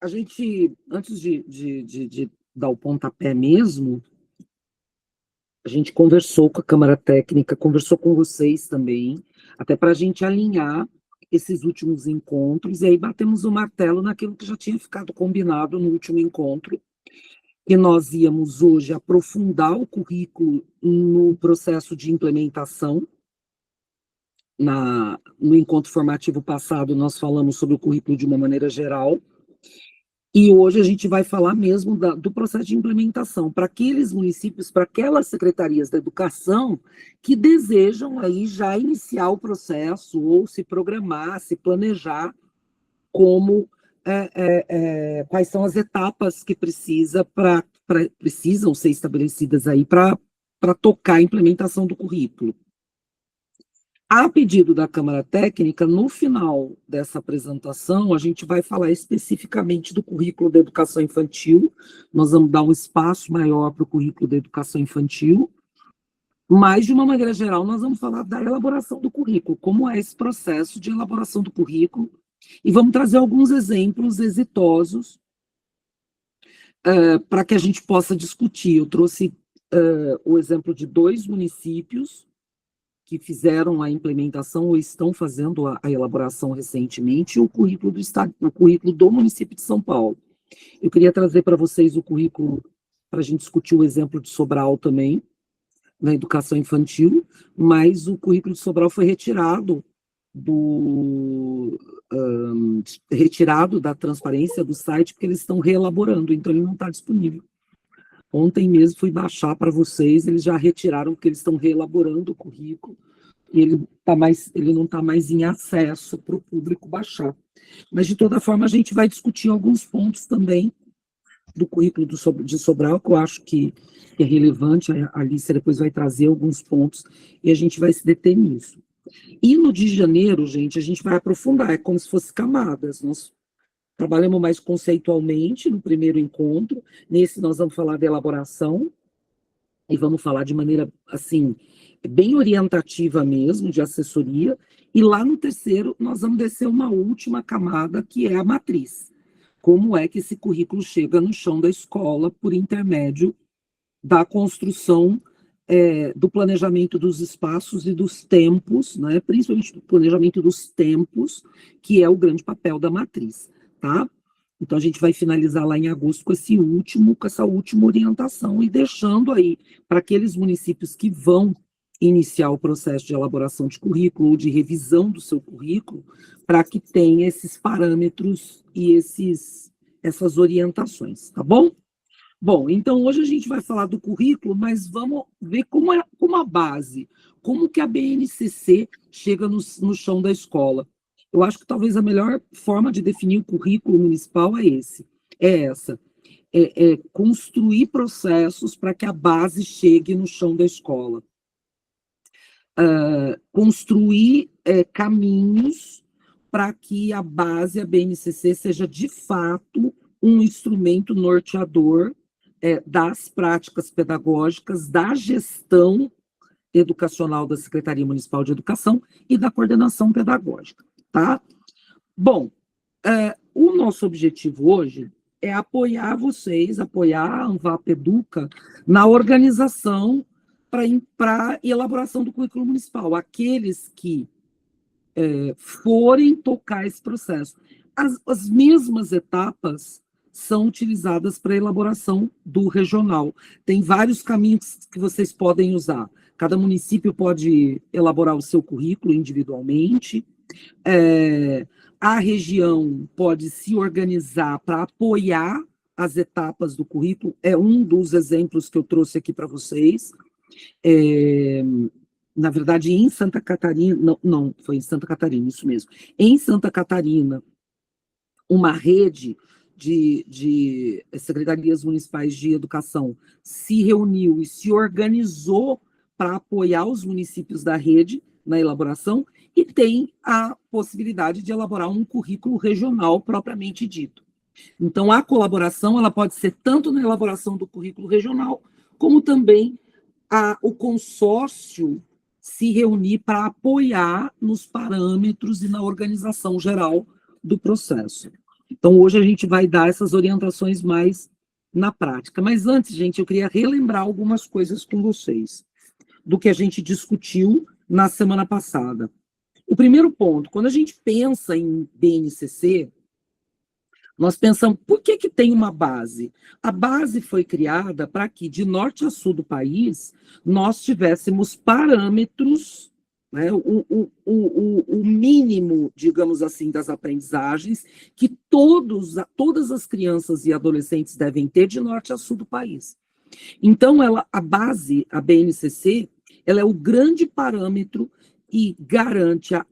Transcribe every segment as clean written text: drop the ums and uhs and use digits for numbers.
A gente, antes de dar o pontapé mesmo, a gente conversou com a Câmara Técnica, conversou com vocês também, até para a gente alinhar esses últimos encontros, e aí batemos o martelo naquilo que já tinha ficado combinado no último encontro, que nós íamos hoje aprofundar o currículo no processo de implementação. No encontro formativo passado, nós falamos sobre o currículo de uma maneira geral, e hoje a gente vai falar mesmo do processo de implementação para aqueles municípios, para aquelas secretarias da educação que desejam aí já iniciar o processo ou se programar, se planejar como quais são as etapas que precisam ser estabelecidas aí para tocar a implementação do currículo. A pedido da Câmara Técnica, no final dessa apresentação, a gente vai falar especificamente do currículo da educação infantil. Nós vamos dar um espaço maior para o currículo da educação infantil, mas, de uma maneira geral, nós vamos falar da elaboração do currículo, como é esse processo de elaboração do currículo, e vamos trazer alguns exemplos exitosos para que a gente possa discutir. Eu trouxe o exemplo de 2 municípios que fizeram a implementação ou estão fazendo a elaboração recentemente, o currículo do estado, o currículo do município de São Paulo. Eu queria trazer para vocês o currículo para a gente discutir o exemplo de Sobral também, na educação infantil, mas o currículo de Sobral foi retirado da transparência do site, porque eles estão reelaborando, então ele não está disponível. Ontem mesmo fui baixar para vocês, eles já retiraram, porque eles estão reelaborando o currículo, e ele não está mais em acesso para o público baixar. Mas, de toda forma, a gente vai discutir alguns pontos também do currículo de Sobral, que eu acho que é relevante. A Alicia depois vai trazer alguns pontos, e a gente vai se deter nisso. E no de janeiro, gente, a gente vai aprofundar, é como se fosse camadas. Nós trabalhamos mais conceitualmente no primeiro encontro, nesse nós vamos falar de elaboração, e vamos falar de maneira, assim, bem orientativa mesmo, de assessoria, e lá no terceiro nós vamos descer uma última camada, que é a matriz. Como é que esse currículo chega no chão da escola por intermédio da construção do planejamento dos espaços e dos tempos, né, principalmente do planejamento dos tempos, que é o grande papel da matriz, tá? Então, a gente vai finalizar lá em agosto com essa última orientação e deixando aí para aqueles municípios que vão iniciar o processo de elaboração de currículo ou de revisão do seu currículo, para que tenha esses parâmetros e essas orientações, tá bom? Bom, então hoje a gente vai falar do currículo, mas vamos ver como a base, como que a BNCC chega no chão da escola. Eu acho que talvez a melhor forma de definir o currículo municipal é essa, construir processos para que a base chegue no chão da escola. Construir caminhos para que a base, a BNCC, seja de fato um instrumento norteador das práticas pedagógicas, da gestão educacional da Secretaria Municipal de Educação e da coordenação pedagógica, tá? Bom, o nosso objetivo hoje é apoiar vocês, apoiar a Anvap Educa na organização para elaboração do currículo municipal, aqueles que forem tocar esse processo. As mesmas etapas são utilizadas para a elaboração do regional. Tem vários caminhos que vocês podem usar. Cada município pode elaborar o seu currículo individualmente. A região pode se organizar para apoiar as etapas do currículo. É um dos exemplos que eu trouxe aqui para vocês. Na verdade, em Santa Catarina, não, foi em Santa Catarina, isso mesmo. Em Santa Catarina, uma rede de secretarias municipais de educação se reuniu e se organizou para apoiar os municípios da rede na elaboração e tem a possibilidade de elaborar um currículo regional propriamente dito. Então, a colaboração ela pode ser tanto na elaboração do currículo regional, como também o consórcio se reunir para apoiar nos parâmetros e na organização geral do processo. Então, hoje a gente vai dar essas orientações mais na prática. Mas antes, gente, eu queria relembrar algumas coisas com vocês do que a gente discutiu na semana passada. O primeiro ponto, quando a gente pensa em BNCC, nós pensamos, por que que tem uma base? A base foi criada para que, de norte a sul do país, nós tivéssemos parâmetros, né, o mínimo, digamos assim, das aprendizagens que todas as crianças e adolescentes devem ter de norte a sul do país. Então, a base, a BNCC, ela é o grande parâmetro e garante a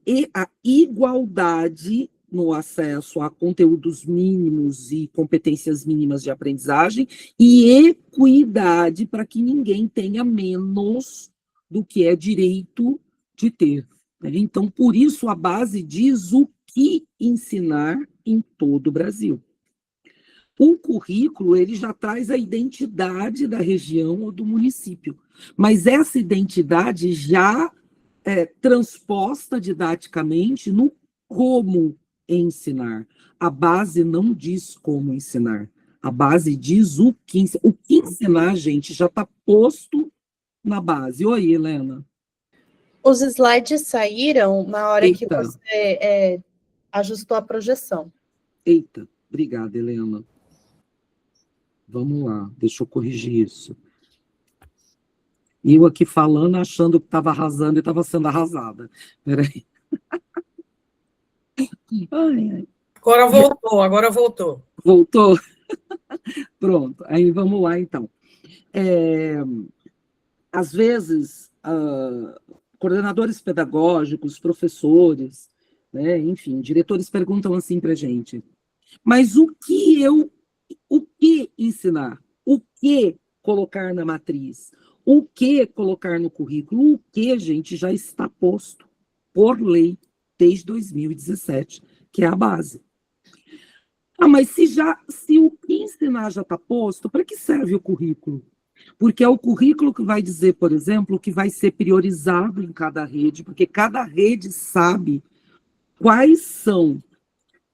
igualdade no acesso a conteúdos mínimos e competências mínimas de aprendizagem e equidade para que ninguém tenha menos do que é direito de ter. Então, por isso, a base diz o que ensinar em todo o Brasil. O currículo, ele já traz a identidade da região ou do município, mas essa identidade já é transposta didaticamente no como ensinar. A base não diz como ensinar, a base diz o que ensinar. O que ensinar, gente, já está posto na base. Oi, Helena. Os slides saíram na hora Eita. que você ajustou a projeção. Eita, obrigada, Helena. Vamos lá, deixa eu corrigir isso. E eu aqui falando, achando que estava arrasando e estava sendo arrasada. Peraí. Ai, ai. Agora voltou. Voltou? Pronto, aí vamos lá, então. Às vezes, coordenadores pedagógicos, professores, né, enfim, diretores perguntam assim para a gente, mas o que ensinar? O que colocar na matriz? O que colocar no currículo? O que, gente, já está posto por lei desde 2017, que é a base. Mas se o que ensinar já está posto, para que serve o currículo? Porque é o currículo que vai dizer, por exemplo, o que vai ser priorizado em cada rede, porque cada rede sabe quais são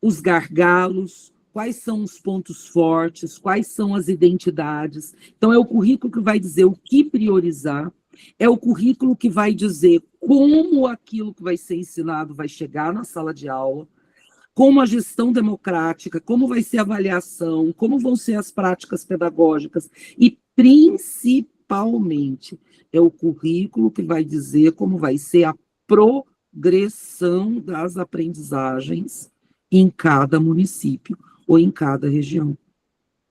os gargalos, quais são os pontos fortes, quais são as identidades. Então, é o currículo que vai dizer o que priorizar, é o currículo que vai dizer como aquilo que vai ser ensinado vai chegar na sala de aula, como a gestão democrática, como vai ser a avaliação, como vão ser as práticas pedagógicas e, principalmente, é o currículo que vai dizer como vai ser a progressão das aprendizagens em cada município ou em cada região.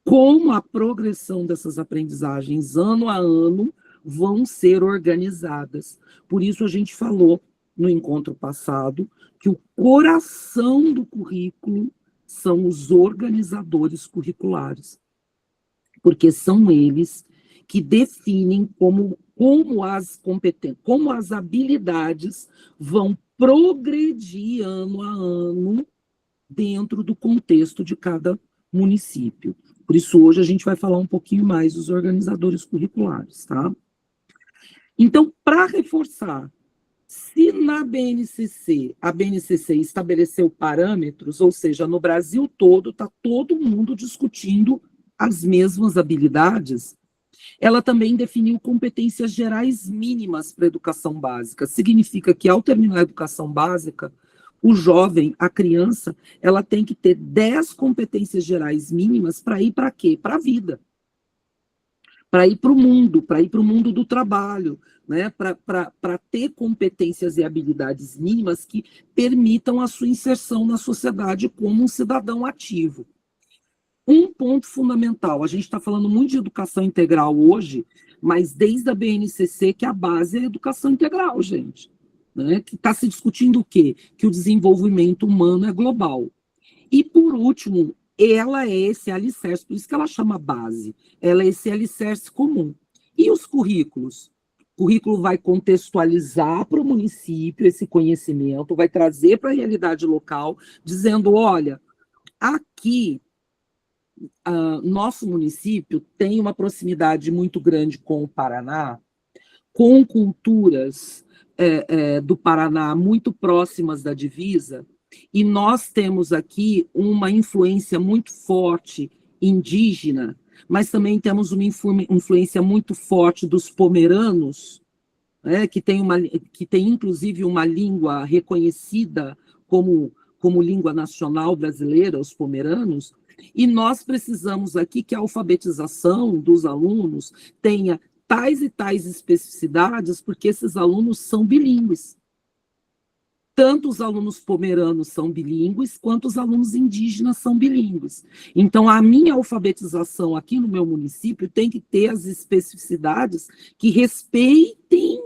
Como a progressão dessas aprendizagens, ano a ano, vão ser organizadas. Por isso, a gente falou no encontro passado que o coração do currículo são os organizadores curriculares, porque são eles que definem como as competências, como as habilidades vão progredir ano a ano dentro do contexto de cada município. Por isso, hoje a gente vai falar um pouquinho mais dos organizadores curriculares, tá? Então, para reforçar, se na BNCC, a BNCC estabeleceu parâmetros, ou seja, no Brasil todo, está todo mundo discutindo as mesmas habilidades, ela também definiu competências gerais mínimas para a educação básica. Significa que, ao terminar a educação básica, o jovem, a criança, ela tem que ter 10 competências gerais mínimas para ir para quê? Para a vida. Para ir para o mundo do trabalho, né? Para ter competências e habilidades mínimas que permitam a sua inserção na sociedade como um cidadão ativo. Um ponto fundamental, a gente está falando muito de educação integral hoje, mas desde a BNCC que a base é a educação integral, gente. Né? Que está se discutindo o quê? Que o desenvolvimento humano é global. E, por último, ela é esse alicerce, por isso que ela chama base, ela é esse alicerce comum. E os currículos? O currículo vai contextualizar para o município esse conhecimento, vai trazer para a realidade local, dizendo, olha, aqui, nosso município tem uma proximidade muito grande com o Paraná, com culturas do Paraná muito próximas da divisa, E nós temos aqui uma influência muito forte indígena, mas também temos uma influência muito forte dos pomeranos, né, que tem inclusive uma língua reconhecida como língua nacional brasileira, os pomeranos, e nós precisamos aqui que a alfabetização dos alunos tenha tais e tais especificidades, porque esses alunos são bilíngues. Tanto os alunos pomeranos são bilíngues, quanto os alunos indígenas são bilíngues. Então, a minha alfabetização aqui no meu município tem que ter as especificidades que respeitem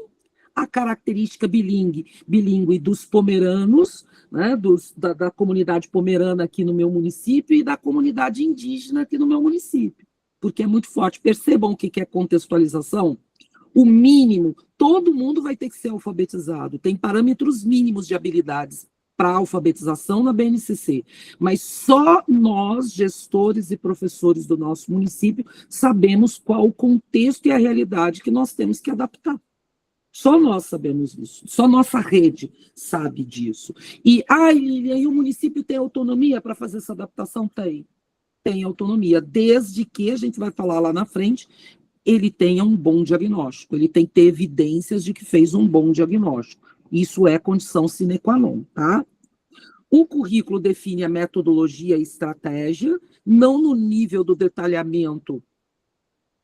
a característica bilíngue dos pomeranos, né, da comunidade pomerana aqui no meu município e da comunidade indígena aqui no meu município, porque é muito forte. Percebam o que é contextualização? O mínimo, todo mundo vai ter que ser alfabetizado, tem parâmetros mínimos de habilidades para alfabetização na BNCC, mas só nós, gestores e professores do nosso município, sabemos qual o contexto e a realidade que nós temos que adaptar. Só nós sabemos isso, só nossa rede sabe disso. E o município tem autonomia para fazer essa adaptação? Tem autonomia, desde que, a gente vai falar lá na frente, ele tenha um bom diagnóstico, ele tem que ter evidências de que fez um bom diagnóstico. Isso é condição sine qua non, tá? O currículo define a metodologia e estratégia, não no nível do detalhamento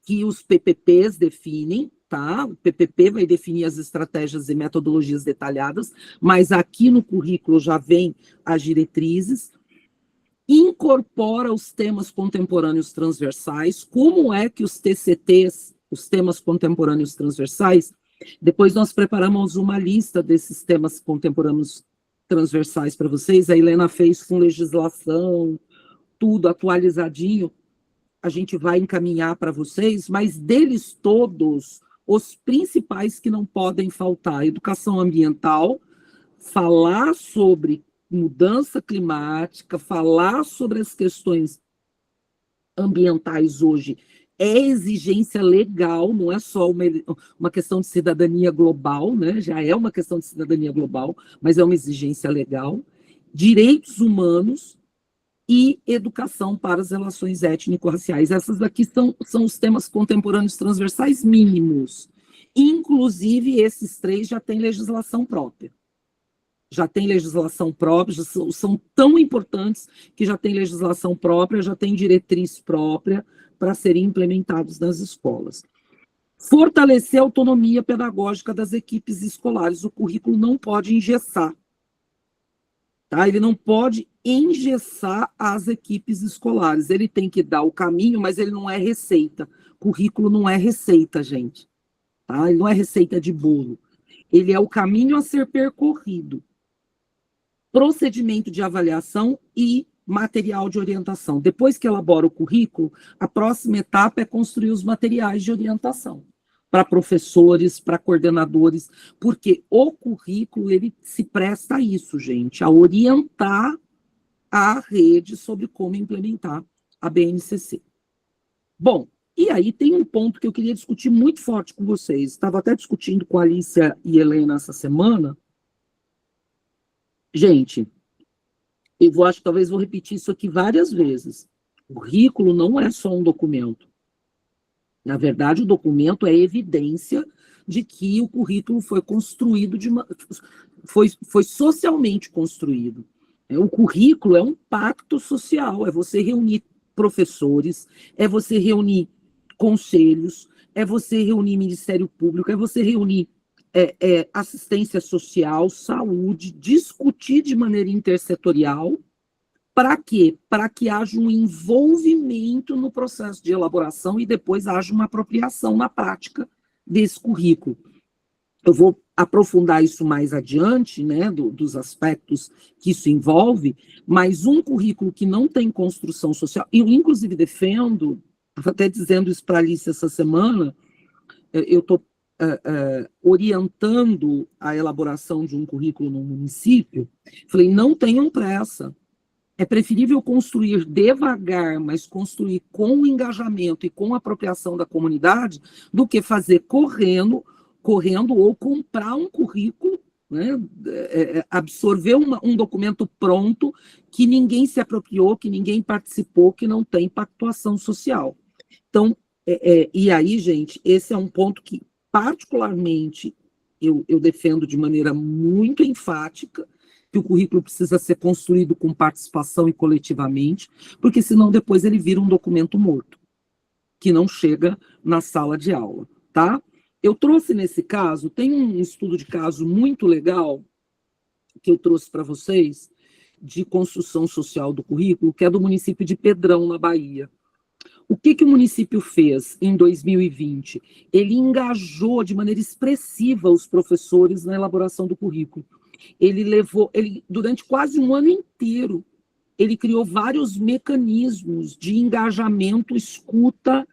que os PPPs definem, tá? O PPP vai definir as estratégias e metodologias detalhadas, mas aqui no currículo já vem as diretrizes, incorpora os temas contemporâneos transversais, como é que os TCTs, os temas contemporâneos transversais, depois nós preparamos uma lista desses temas contemporâneos transversais para vocês, a Helena fez com legislação, tudo atualizadinho, a gente vai encaminhar para vocês, mas deles todos, os principais que não podem faltar, educação ambiental, falar sobre mudança climática, falar sobre as questões ambientais hoje é exigência legal, não é só uma questão de cidadania global, né? Já é uma questão de cidadania global, mas é uma exigência legal. Direitos humanos e educação para as relações étnico-raciais. Essas aqui são os temas contemporâneos transversais mínimos. Inclusive, esses três já têm legislação própria. Já tem legislação própria, são tão importantes que já tem legislação própria, já tem diretriz própria para serem implementados nas escolas. Fortalecer a autonomia pedagógica das equipes escolares. O currículo não pode engessar. Tá? Ele não pode engessar as equipes escolares. Ele tem que dar o caminho, mas ele não é receita. Currículo não é receita, gente. Tá? Ele não é receita de bolo. Ele é o caminho a ser percorrido. Procedimento de avaliação e material de orientação. Depois que elabora o currículo, a próxima etapa é construir os materiais de orientação para professores, para coordenadores, porque o currículo ele se presta a isso, gente, a orientar a rede sobre como implementar a BNCC. Bom, e aí tem um ponto que eu queria discutir muito forte com vocês. Estava até discutindo com a Alicia e Helena essa semana. Gente, acho que talvez vou repetir isso aqui várias vezes. O currículo não é só um documento. Na verdade, o documento é evidência de que o currículo foi construído, foi socialmente construído. O currículo é um pacto social, é você reunir professores, é você reunir conselhos, é você reunir Ministério Público, é você reunir assistência social, saúde, discutir de maneira intersetorial. Para quê? Para que haja um envolvimento no processo de elaboração e depois haja uma apropriação na prática desse currículo. Eu vou aprofundar isso mais adiante, né, dos aspectos que isso envolve, mas um currículo que não tem construção social, eu inclusive defendo, até dizendo isso para a Alice essa semana, eu estou orientando a elaboração de um currículo no município, falei, não tenham pressa, é preferível construir devagar, mas construir com engajamento e com apropriação da comunidade, do que fazer correndo ou comprar um currículo né? Absorver um documento pronto que ninguém se apropriou, que ninguém participou, que não tem pactuação social. Então, e aí, gente, esse é um ponto que, particularmente, eu defendo de maneira muito enfática, que o currículo precisa ser construído com participação e coletivamente, porque senão depois ele vira um documento morto, que não chega na sala de aula, tá? Eu trouxe nesse caso, tem um estudo de caso muito legal que eu trouxe para vocês, de construção social do currículo, que é do município de Pedrão, na Bahia. O que o município fez em 2020? Ele engajou de maneira expressiva os professores na elaboração do currículo. Durante quase um ano inteiro, ele criou vários mecanismos de engajamento, escuta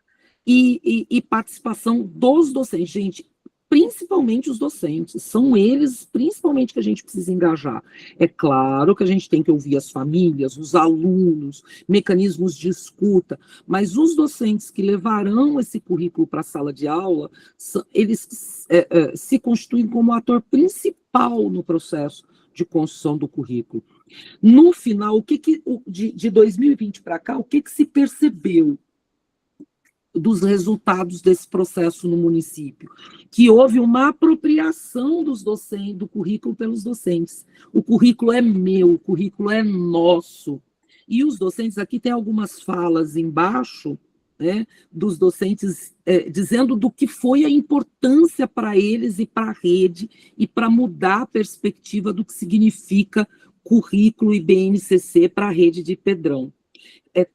e participação dos docentes. Gente, principalmente os docentes, são eles principalmente que a gente precisa engajar. É claro que a gente tem que ouvir as famílias, os alunos, mecanismos de escuta, mas os docentes que levarão esse currículo para a sala de aula, eles se constituem como ator principal no processo de construção do currículo. No final, de 2020 para cá, o que se percebeu dos resultados desse processo no município? Que houve uma apropriação dos docentes, do currículo pelos docentes. O currículo é meu, o currículo é nosso. E os docentes, aqui tem algumas falas embaixo, né, dos docentes dizendo do que foi a importância para eles e para a rede e para mudar a perspectiva do que significa currículo e BNCC para a rede de Pedrão. É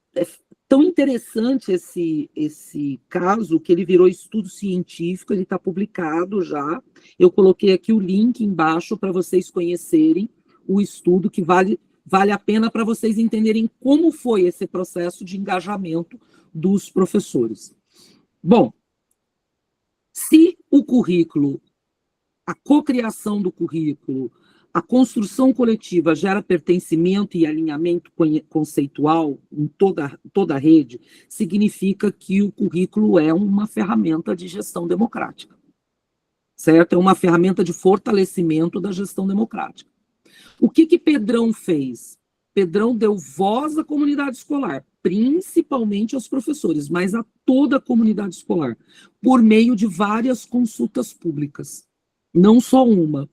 tão interessante esse caso que ele virou estudo científico, ele está publicado já. Eu coloquei aqui o link embaixo para vocês conhecerem o estudo, que vale a pena para vocês entenderem como foi esse processo de engajamento dos professores. Bom, se o currículo, a cocriação do currículo, a construção coletiva gera pertencimento e alinhamento conceitual em toda a rede, significa que o currículo é uma ferramenta de gestão democrática, certo? É uma ferramenta de fortalecimento da gestão democrática. O que Pedrão fez? Pedrão deu voz à comunidade escolar, principalmente aos professores, mas a toda a comunidade escolar, por meio de várias consultas públicas, não só uma.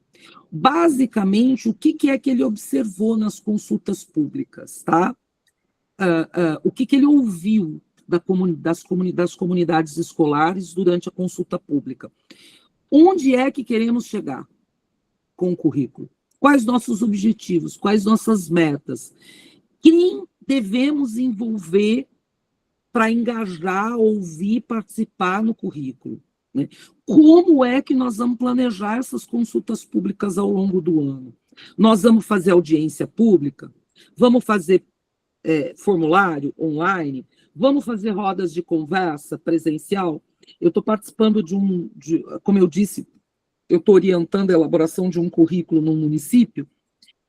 Basicamente, o que é que ele observou nas consultas públicas, tá? O que ele ouviu das comunidades escolares durante a consulta pública? Onde é que queremos chegar com o currículo? Quais nossos objetivos? Quais nossas metas? Quem devemos envolver para engajar, ouvir, participar no currículo? Né? Como é que nós vamos planejar essas consultas públicas ao longo do ano? Nós vamos fazer audiência pública? Vamos fazer formulário online? Vamos fazer rodas de conversa presencial? Eu estou participando como eu disse, eu estou orientando a elaboração de um currículo no município.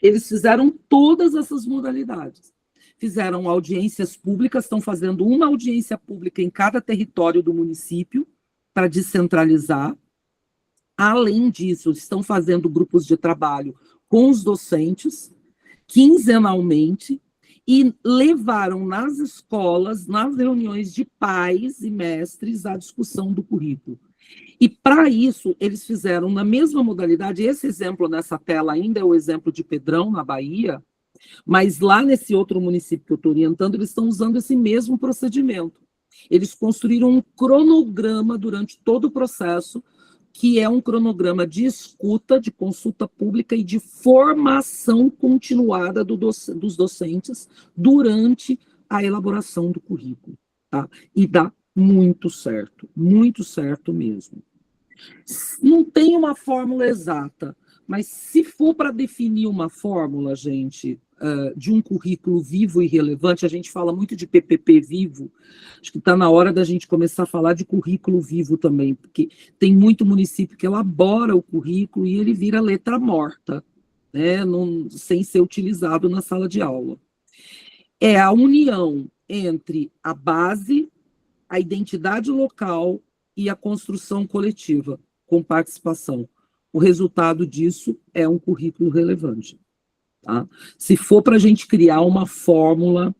Eles fizeram todas essas modalidades. Fizeram audiências públicas, estão fazendo uma audiência pública em cada território do município, para descentralizar. Além disso, estão fazendo grupos de trabalho com os docentes, quinzenalmente, e levaram nas escolas, nas reuniões de pais e mestres, a discussão do currículo. E, para isso, eles fizeram na mesma modalidade. Esse exemplo nessa tela ainda é o exemplo de Pedrão, na Bahia, mas lá nesse outro município que eu estou orientando, eles estão usando esse mesmo procedimento. Eles construíram um cronograma durante todo o processo, que é um cronograma de escuta, de consulta pública e de formação continuada dos docentes durante a elaboração do currículo. Tá? E dá muito certo mesmo. Não tem uma fórmula exata, mas se for para definir uma fórmula, gente, de um currículo vivo e relevante, a gente fala muito de PPP vivo, acho que está na hora da gente começar a falar de currículo vivo também, porque tem muito município que elabora o currículo e ele vira letra morta, né, sem ser utilizado na sala de aula. É a união entre a base, a identidade local e a construção coletiva, com participação. o resultado disso é um currículo relevante. Tá? Se for para a gente criar uma fórmula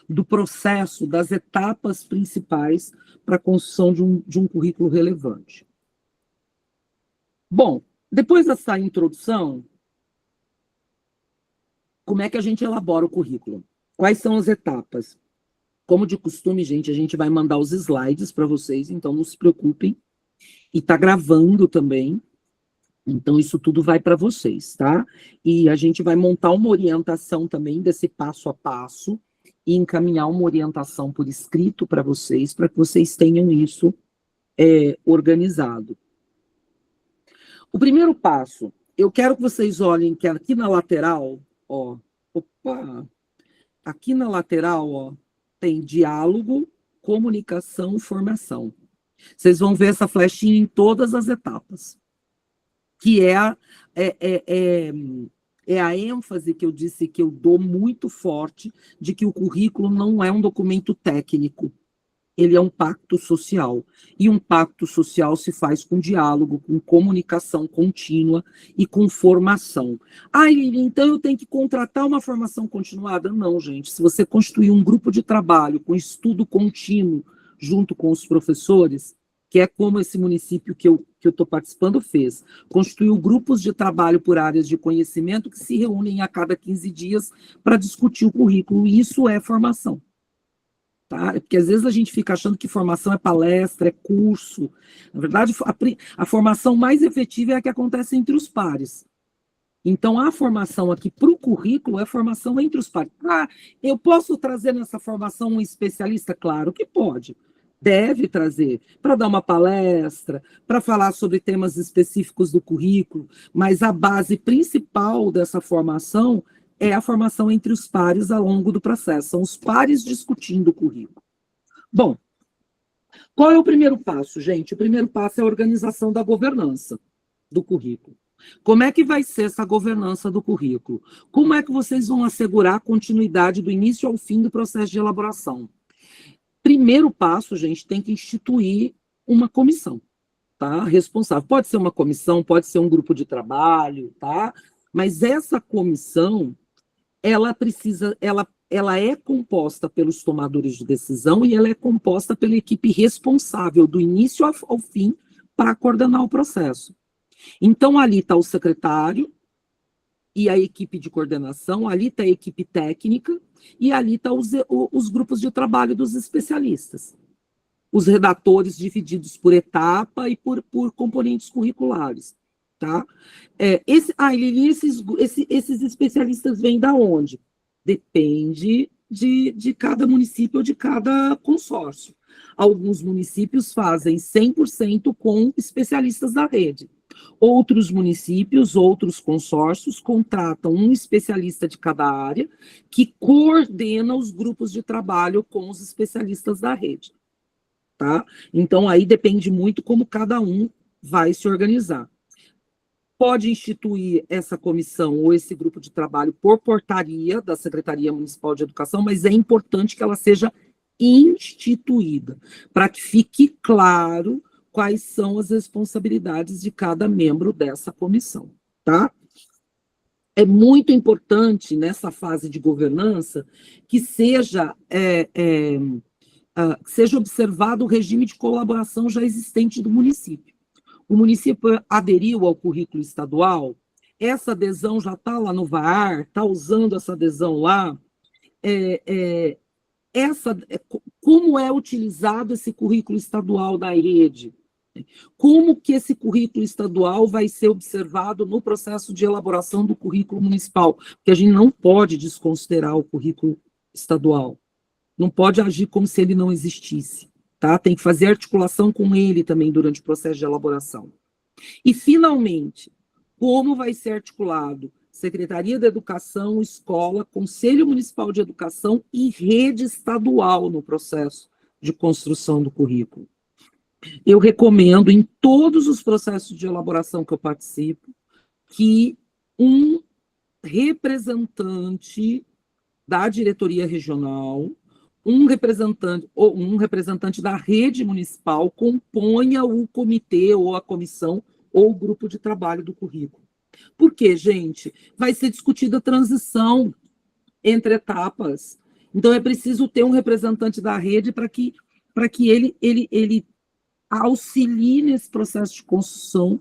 do processo, das etapas principais para a construção de um currículo relevante. Bom, depois dessa introdução, como é que a gente elabora o currículo? Quais são as etapas? Como de costume, gente, a gente vai mandar os slides para vocês, então não se preocupem. E está gravando também. Então, isso tudo vai para vocês, tá? E a gente vai montar uma orientação também desse passo a passo e encaminhar uma orientação por escrito para que vocês tenham isso organizado. O primeiro passo, eu quero que vocês olhem que aqui na lateral, ó, aqui na lateral, ó, tem diálogo, comunicação, formação. Vocês vão ver essa flechinha em todas as etapas, que é a ênfase que eu disse que eu dou muito forte de que o currículo não é um documento técnico, ele é um pacto social. E um pacto social se faz com diálogo, com comunicação contínua e com formação. Ah, Lili, então eu tenho que contratar uma formação continuada? Não, gente. Se você constituir um grupo de trabalho com estudo contínuo junto com os professores, que é como esse município que eu estou participando fez, constituiu grupos de trabalho por áreas de conhecimento que se reúnem a cada 15 dias para discutir o currículo, e isso é formação. Tá? Porque às vezes a gente fica achando que formação é palestra, é curso. Na verdade, a formação mais efetiva é a que acontece entre os pares. Então, a formação aqui para o currículo é formação entre os pares. Ah, eu posso trazer nessa formação um especialista? Claro que pode. Deve trazer, para dar uma palestra, para falar sobre temas específicos do currículo, mas a base principal dessa formação é a formação entre os pares ao longo do processo. São os pares discutindo o currículo. Bom, qual é o primeiro passo, gente? O primeiro passo é a organização da governança do currículo. Como é que vai ser essa governança do currículo? Como é que vocês vão assegurar a continuidade do início ao fim do processo de elaboração? Primeiro passo, gente, tem que instituir uma comissão, tá? Responsável. Pode ser uma comissão, pode ser um grupo de trabalho, tá? Mas essa comissão, ela é composta pelos tomadores de decisão e ela é composta pela equipe responsável do início ao fim para coordenar o processo. Então, ali está o secretário e a equipe de coordenação, ali está a equipe técnica e ali estão os grupos de trabalho dos especialistas. Os redatores divididos por etapa e por componentes curriculares. Tá? Lili, esses especialistas vêm da onde? Depende de cada município ou de cada consórcio. Alguns municípios fazem 100% com especialistas da rede. Outros municípios, outros consórcios contratam um especialista de cada área que coordena os grupos de trabalho com os especialistas da rede. Tá? Então, aí depende muito como cada um vai se organizar. Pode instituir essa comissão ou esse grupo de trabalho por portaria da Secretaria Municipal de Educação, mas é importante que ela seja instituída, para que fique claro quais são as responsabilidades de cada membro dessa comissão, tá? É muito importante, nessa fase de governança, que seja observado o regime de colaboração já existente do município. O município aderiu ao currículo estadual, essa adesão já está lá no VAR, está usando essa adesão lá, como é utilizado esse currículo estadual da rede? Como que esse currículo estadual vai ser observado no processo de elaboração do currículo municipal? Porque a gente não pode desconsiderar o currículo estadual, não pode agir como se ele não existisse. Tá? Tem que fazer articulação com ele também durante o processo de elaboração. E, finalmente, como vai ser articulado Secretaria da Educação, Escola, Conselho Municipal de Educação e rede estadual no processo de construção do currículo? Eu recomendo, em todos os processos de elaboração que eu participo, que um representante da diretoria regional um representante da rede municipal componha o comitê ou a comissão ou o grupo de trabalho do currículo. Por quê, gente? Vai ser discutida a transição entre etapas. Então, é preciso ter um representante da rede para que ele auxilie nesse processo de construção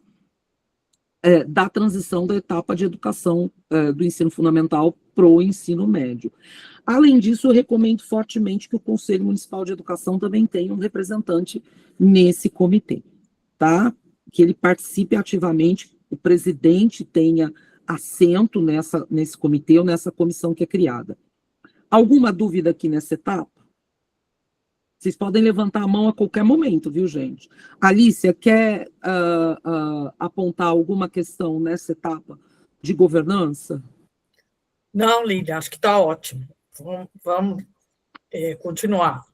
da transição da etapa de educação do ensino fundamental para o ensino médio. Além disso, eu recomendo fortemente que o Conselho Municipal de Educação também tenha um representante nesse comitê, tá? Que ele participe ativamente, o presidente tenha assento nesse comitê ou nessa comissão que é criada. Alguma dúvida aqui nessa etapa? Vocês podem levantar a mão a qualquer momento, viu, gente? Alícia, quer apontar alguma questão nessa etapa de governança? Não, Lídia, acho que está ótimo. Vamos continuar.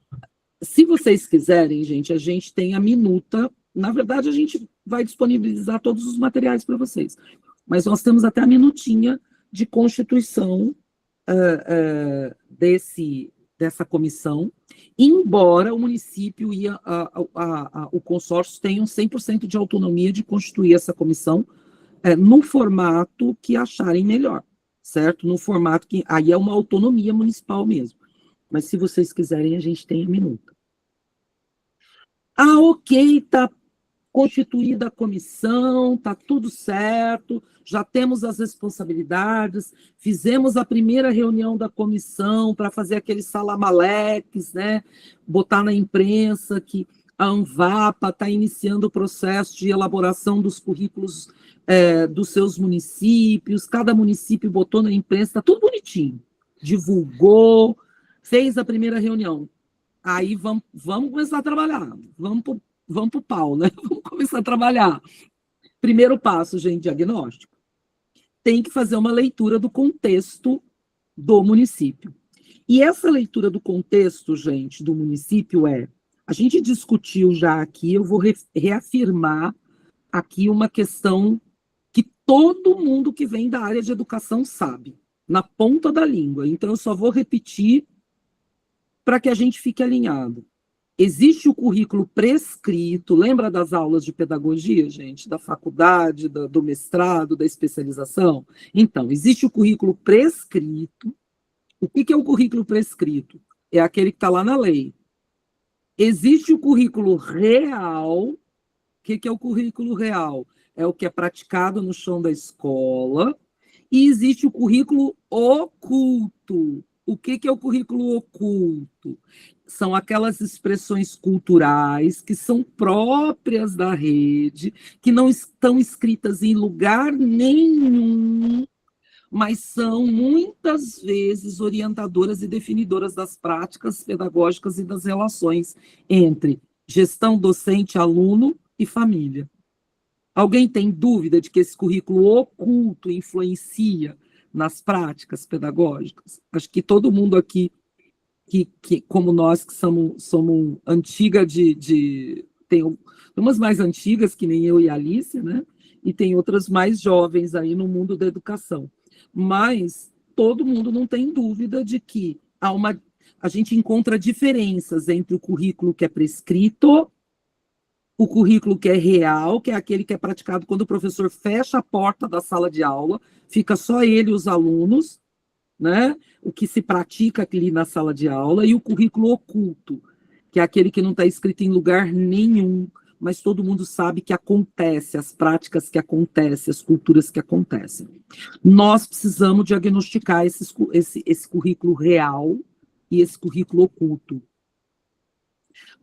Se vocês quiserem, gente, a gente tem a minuta. Na verdade, a gente vai disponibilizar todos os materiais para vocês. Mas nós temos até a minutinha de constituição dessa comissão, embora o município e o consórcio tenham 100% de autonomia de constituir essa comissão no formato que acharem melhor, certo? No formato que aí é uma autonomia municipal mesmo. Mas se vocês quiserem, a gente tem a minuta. Ok, está constituída a comissão, está tudo certo, já temos as responsabilidades, fizemos a primeira reunião da comissão para fazer aqueles salamaleques, né? Botar na imprensa que a Anvapa está iniciando o processo de elaboração dos currículos dos seus municípios, cada município botou na imprensa, está tudo bonitinho, divulgou, fez a primeira reunião. Aí vamos começar a trabalhar, vamos para o pau, né? Vamos começar a trabalhar. Primeiro passo, gente, diagnóstico. Tem que fazer uma leitura do contexto do município. E essa leitura do contexto, gente, do município a gente discutiu já aqui, eu vou reafirmar aqui uma questão que todo mundo que vem da área de educação sabe, na ponta da língua. Então, eu só vou repetir para que a gente fique alinhado. Existe o currículo prescrito, lembra das aulas de pedagogia, gente? Da faculdade, do mestrado, da especialização? Então, existe o currículo prescrito. O que é o currículo prescrito? É aquele que está lá na lei. Existe o currículo real. O que é o currículo real? É o que é praticado no chão da escola. E existe o currículo oculto. O que é o currículo oculto? São aquelas expressões culturais que são próprias da rede, que não estão escritas em lugar nenhum, mas são muitas vezes orientadoras e definidoras das práticas pedagógicas e das relações entre gestão docente, aluno e família. Alguém tem dúvida de que esse currículo oculto influencia nas práticas pedagógicas? Acho que todo mundo aqui, que como nós que somos antiga tem umas mais antigas, que nem eu e a Alice, né? E tem outras mais jovens aí no mundo da educação. Mas todo mundo não tem dúvida de que a gente encontra diferenças entre o currículo que é prescrito, o currículo que é real, que é aquele que é praticado quando o professor fecha a porta da sala de aula, fica só ele e os alunos, né? O que se pratica ali na sala de aula, e o currículo oculto, que é aquele que não está escrito em lugar nenhum, mas todo mundo sabe que acontece, as práticas que acontecem, as culturas que acontecem. Nós precisamos diagnosticar esse currículo real e esse currículo oculto.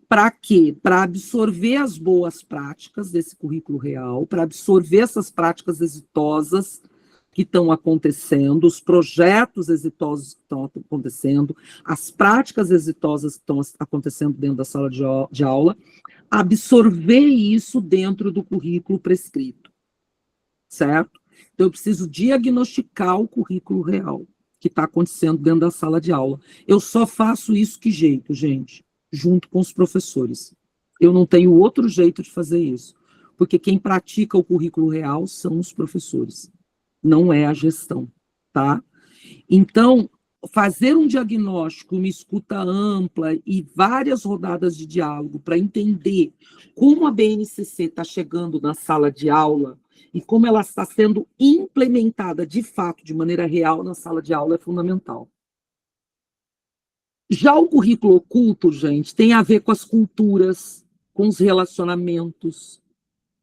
Para quê? Para absorver as boas práticas desse currículo real, para absorver essas práticas exitosas que estão acontecendo, os projetos exitosos que estão acontecendo, as práticas exitosas que estão acontecendo dentro da sala de aula, absorver isso dentro do currículo prescrito, certo? Então, eu preciso diagnosticar o currículo real que está acontecendo dentro da sala de aula. Eu só faço isso que jeito, gente? Junto com os professores. Eu não tenho outro jeito de fazer isso, porque quem pratica o currículo real são os professores, não é a gestão, tá? Então, fazer um diagnóstico, uma escuta ampla e várias rodadas de diálogo para entender como a BNCC está chegando na sala de aula e como ela está sendo implementada de fato, de maneira real, na sala de aula é fundamental. Já o currículo oculto, gente, tem a ver com as culturas, com os relacionamentos,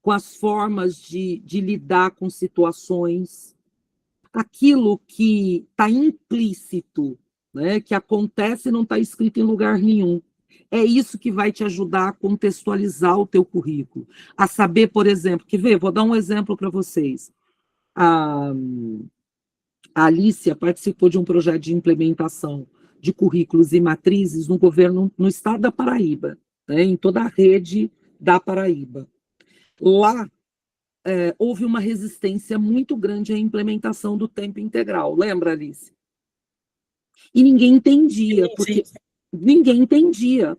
com as formas de lidar com situações, aquilo que está implícito, né, que acontece e não está escrito em lugar nenhum. É isso que vai te ajudar a contextualizar o teu currículo, a saber, por exemplo, vou dar um exemplo para vocês. A Alicia participou de um projeto de implementação de currículos e matrizes no governo, no estado da Paraíba, né, em toda a rede da Paraíba. Lá, houve uma resistência muito grande à implementação do tempo integral. Lembra, Alice? E ninguém entendia, porque ninguém entendia.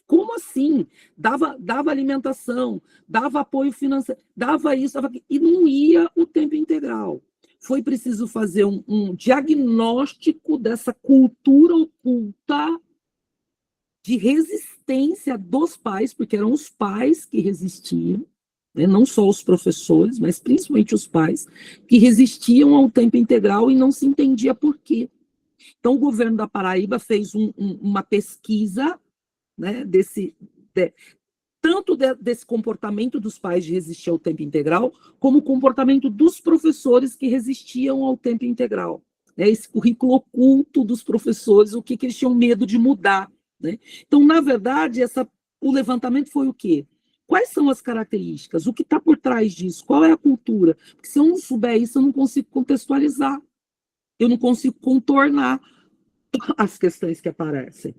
Como assim? Dava alimentação, dava apoio financeiro, dava isso, e não ia o tempo integral. Foi preciso fazer um diagnóstico dessa cultura oculta de resistência dos pais, porque eram os pais que resistiam, né, não só os professores, mas principalmente os pais, que resistiam ao tempo integral e não se entendia por quê. Então, o governo da Paraíba fez uma pesquisa, né, tanto desse comportamento dos pais de resistir ao tempo integral, como o comportamento dos professores que resistiam ao tempo integral. Né, esse currículo oculto dos professores, o que eles tinham medo de mudar. Né? Então, na verdade, o levantamento foi o quê? Quais são as características? O que está por trás disso? Qual é a cultura? Porque se eu não souber isso, eu não consigo contextualizar. Eu não consigo contornar as questões que aparecem.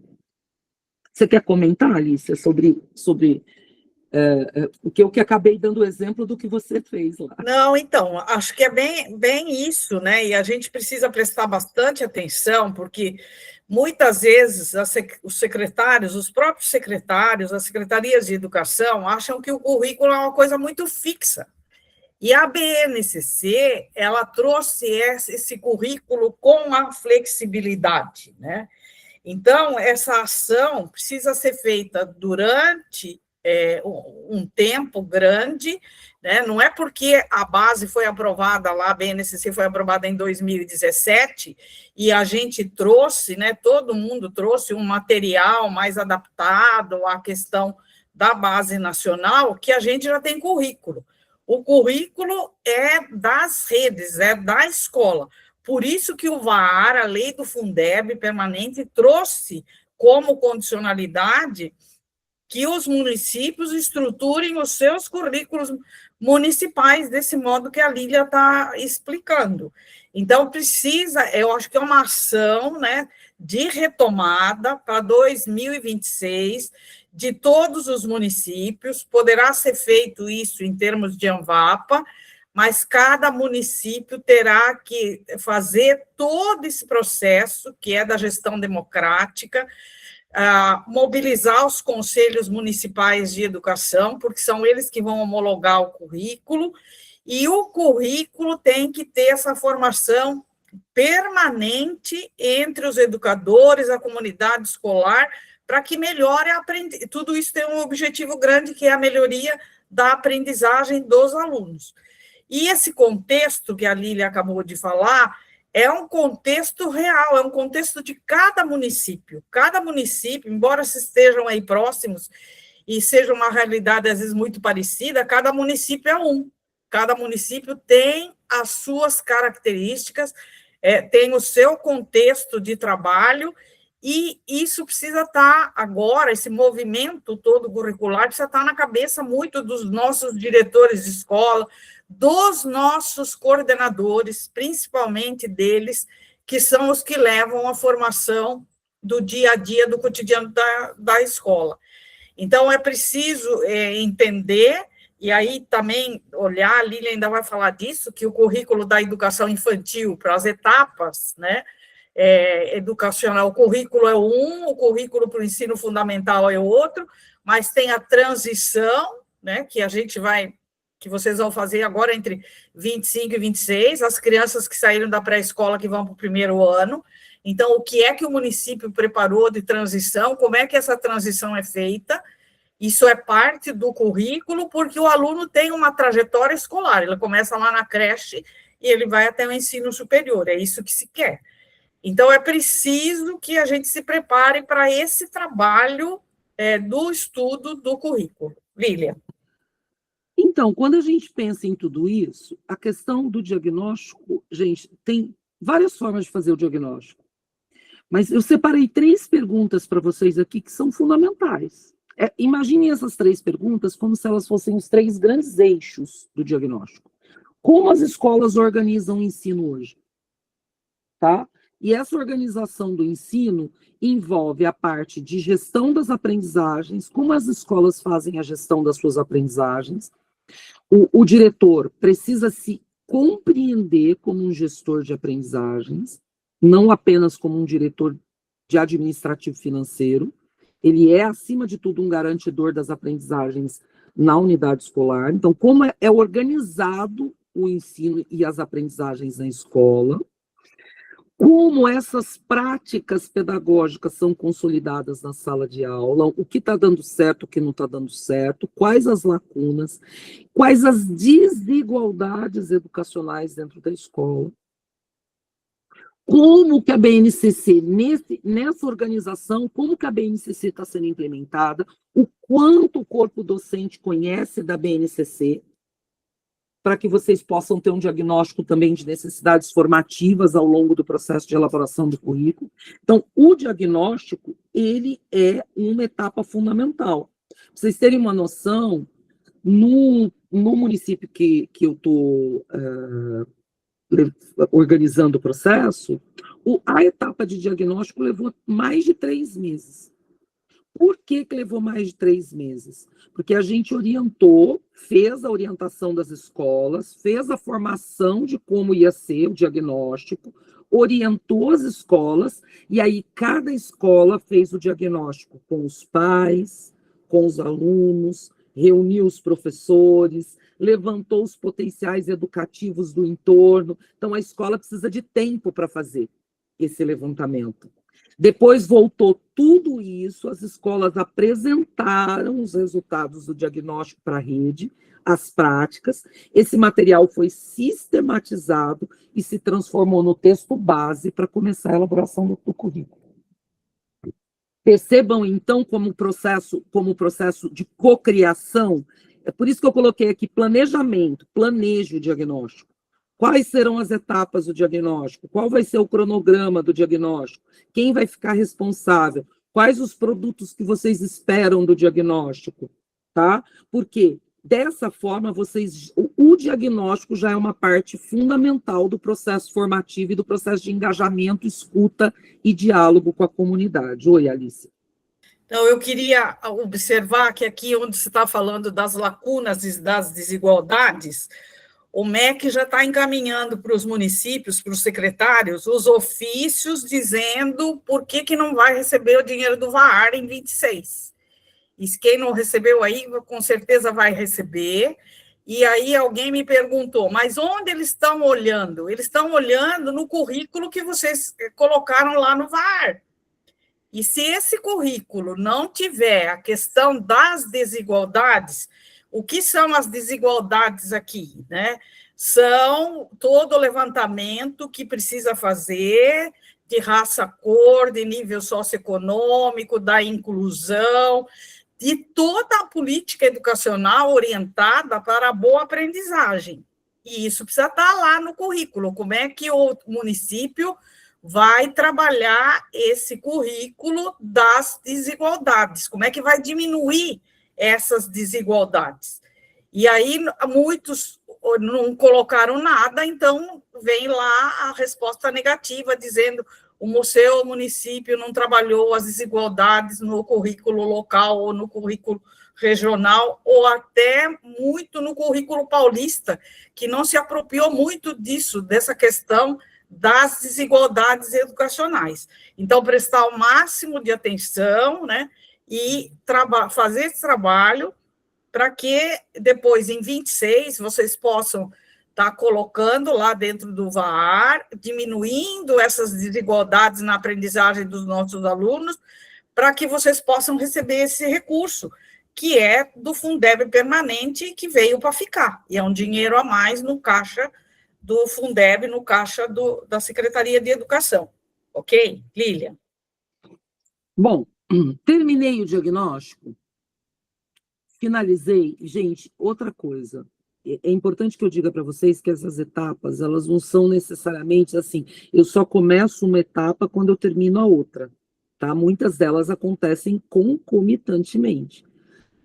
Você quer comentar, Alicia, sobre o que eu acabei dando o exemplo do que você fez lá? Não, então, acho que é bem isso, né? E a gente precisa prestar bastante atenção, porque muitas vezes os secretários, os próprios secretários, as secretarias de educação, acham que o currículo é uma coisa muito fixa. E a BNCC, ela trouxe esse currículo com a flexibilidade, né? Então, essa ação precisa ser feita durante um tempo grande, né? Não é porque a base foi aprovada lá, a BNCC foi aprovada em 2017, e a gente trouxe, né, todo mundo trouxe um material mais adaptado à questão da base nacional, que a gente já tem currículo. O currículo é das redes, é da escola. Por isso que o VAR, a lei do Fundeb permanente, trouxe como condicionalidade que os municípios estruturem os seus currículos municipais desse modo que a Lília está explicando. Então, eu acho que é uma ação, né, de retomada para 2026 de todos os municípios. Poderá ser feito isso em termos de ANVAPA, mas cada município terá que fazer todo esse processo, que é da gestão democrática, mobilizar os conselhos municipais de educação, porque são eles que vão homologar o currículo, e o currículo tem que ter essa formação permanente entre os educadores, a comunidade escolar, para que melhore a aprendizagem. Tudo isso tem um objetivo grande, que é a melhoria da aprendizagem dos alunos. E esse contexto que a Lília acabou de falar é um contexto real, é um contexto de cada município. Cada município, embora se estejam aí próximos e seja uma realidade, às vezes, muito parecida, cada município é um. Cada município tem as suas características, tem o seu contexto de trabalho, e isso precisa estar agora, esse movimento todo curricular, precisa estar na cabeça muito dos nossos diretores de escola, dos nossos coordenadores, principalmente deles, que são os que levam a formação do dia a dia, do cotidiano da escola. Então, é preciso entender, e aí também olhar, a Lília ainda vai falar disso, que o currículo da educação infantil, para as etapas, né, educacional, o currículo é um, o currículo para o ensino fundamental é outro, mas tem a transição, né, que vocês vão fazer agora entre 25 e 26, as crianças que saíram da pré-escola que vão para o primeiro ano. Então, o que é que o município preparou de transição, como é que essa transição é feita, isso é parte do currículo, porque o aluno tem uma trajetória escolar, ele começa lá na creche e ele vai até o ensino superior, é isso que se quer. Então, é preciso que a gente se prepare para esse trabalho do estudo do currículo. Lília. Então, quando a gente pensa em tudo isso, a questão do diagnóstico, gente, tem várias formas de fazer o diagnóstico. Mas eu separei 3 perguntas para vocês aqui que são fundamentais. Imaginem essas 3 perguntas como se elas fossem os 3 grandes eixos do diagnóstico. Como as escolas organizam o ensino hoje? Tá? E essa organização do ensino envolve a parte de gestão das aprendizagens, como as escolas fazem a gestão das suas aprendizagens. O diretor precisa se compreender como um gestor de aprendizagens, não apenas como um diretor de administrativo financeiro. Ele é, acima de tudo, um garantidor das aprendizagens na unidade escolar. Então, como é organizado o ensino e as aprendizagens na escola, como essas práticas pedagógicas são consolidadas na sala de aula, o que está dando certo, o que não está dando certo, quais as lacunas, quais as desigualdades educacionais dentro da escola, como que a BNCC, nessa organização, como que a BNCC está sendo implementada, o quanto o corpo docente conhece da BNCC, para que vocês possam ter um diagnóstico também de necessidades formativas ao longo do processo de elaboração do currículo. Então, o diagnóstico, ele é uma etapa fundamental. Para vocês terem uma noção, no município que eu estou organizando o processo, a etapa de diagnóstico levou mais de 3 meses. Por que levou mais de 3 meses? Porque a gente orientou, fez a orientação das escolas, fez a formação de como ia ser o diagnóstico, orientou as escolas, e aí cada escola fez o diagnóstico com os pais, com os alunos, reuniu os professores, levantou os potenciais educativos do entorno. Então, a escola precisa de tempo para fazer esse levantamento. Depois voltou tudo isso, as escolas apresentaram os resultados do diagnóstico para a rede, as práticas, esse material foi sistematizado e se transformou no texto base para começar a elaboração do currículo. Percebam, então, como processo de cocriação, é por isso que eu coloquei aqui planejamento, planeje o diagnóstico. Quais serão as etapas do diagnóstico? Qual vai ser o cronograma do diagnóstico? Quem vai ficar responsável? Quais os produtos que vocês esperam do diagnóstico? Tá? Porque, dessa forma, o diagnóstico já é uma parte fundamental do processo formativo e do processo de engajamento, escuta e diálogo com a comunidade. Oi, Alice. Então, eu queria observar que aqui, onde você está falando das lacunas e das desigualdades, o MEC já está encaminhando para os municípios, para os secretários, os ofícios dizendo por que não vai receber o dinheiro do VAR em 26. E quem não recebeu aí, com certeza vai receber. E aí alguém me perguntou, mas onde eles estão olhando? Eles estão olhando no currículo que vocês colocaram lá no VAR. E se esse currículo não tiver a questão das desigualdades, o que são as desigualdades aqui, né? São todo o levantamento que precisa fazer de raça, cor, de nível socioeconômico, da inclusão, de toda a política educacional orientada para a boa aprendizagem. E isso precisa estar lá no currículo. Como é que o município vai trabalhar esse currículo das desigualdades? Como é que vai diminuir essas desigualdades? E aí, muitos não colocaram nada, então vem lá a resposta negativa, dizendo o seu município não trabalhou as desigualdades no currículo local ou no currículo regional, ou até muito no currículo paulista, que não se apropriou muito disso, dessa questão das desigualdades educacionais. Então, prestar o máximo de atenção, né, e fazer esse trabalho para que depois, em 26, vocês possam está colocando lá dentro do VAR, diminuindo essas desigualdades na aprendizagem dos nossos alunos, para que vocês possam receber esse recurso, que é do Fundeb permanente, que veio para ficar, e é um dinheiro a mais no caixa do Fundeb, no caixa da Secretaria de Educação. Ok, Lilian? Bom, terminei o diagnóstico, finalizei. Gente, outra coisa, é importante que eu diga para vocês que essas etapas, elas não são necessariamente assim, eu só começo uma etapa quando eu termino a outra, tá? Muitas delas acontecem concomitantemente.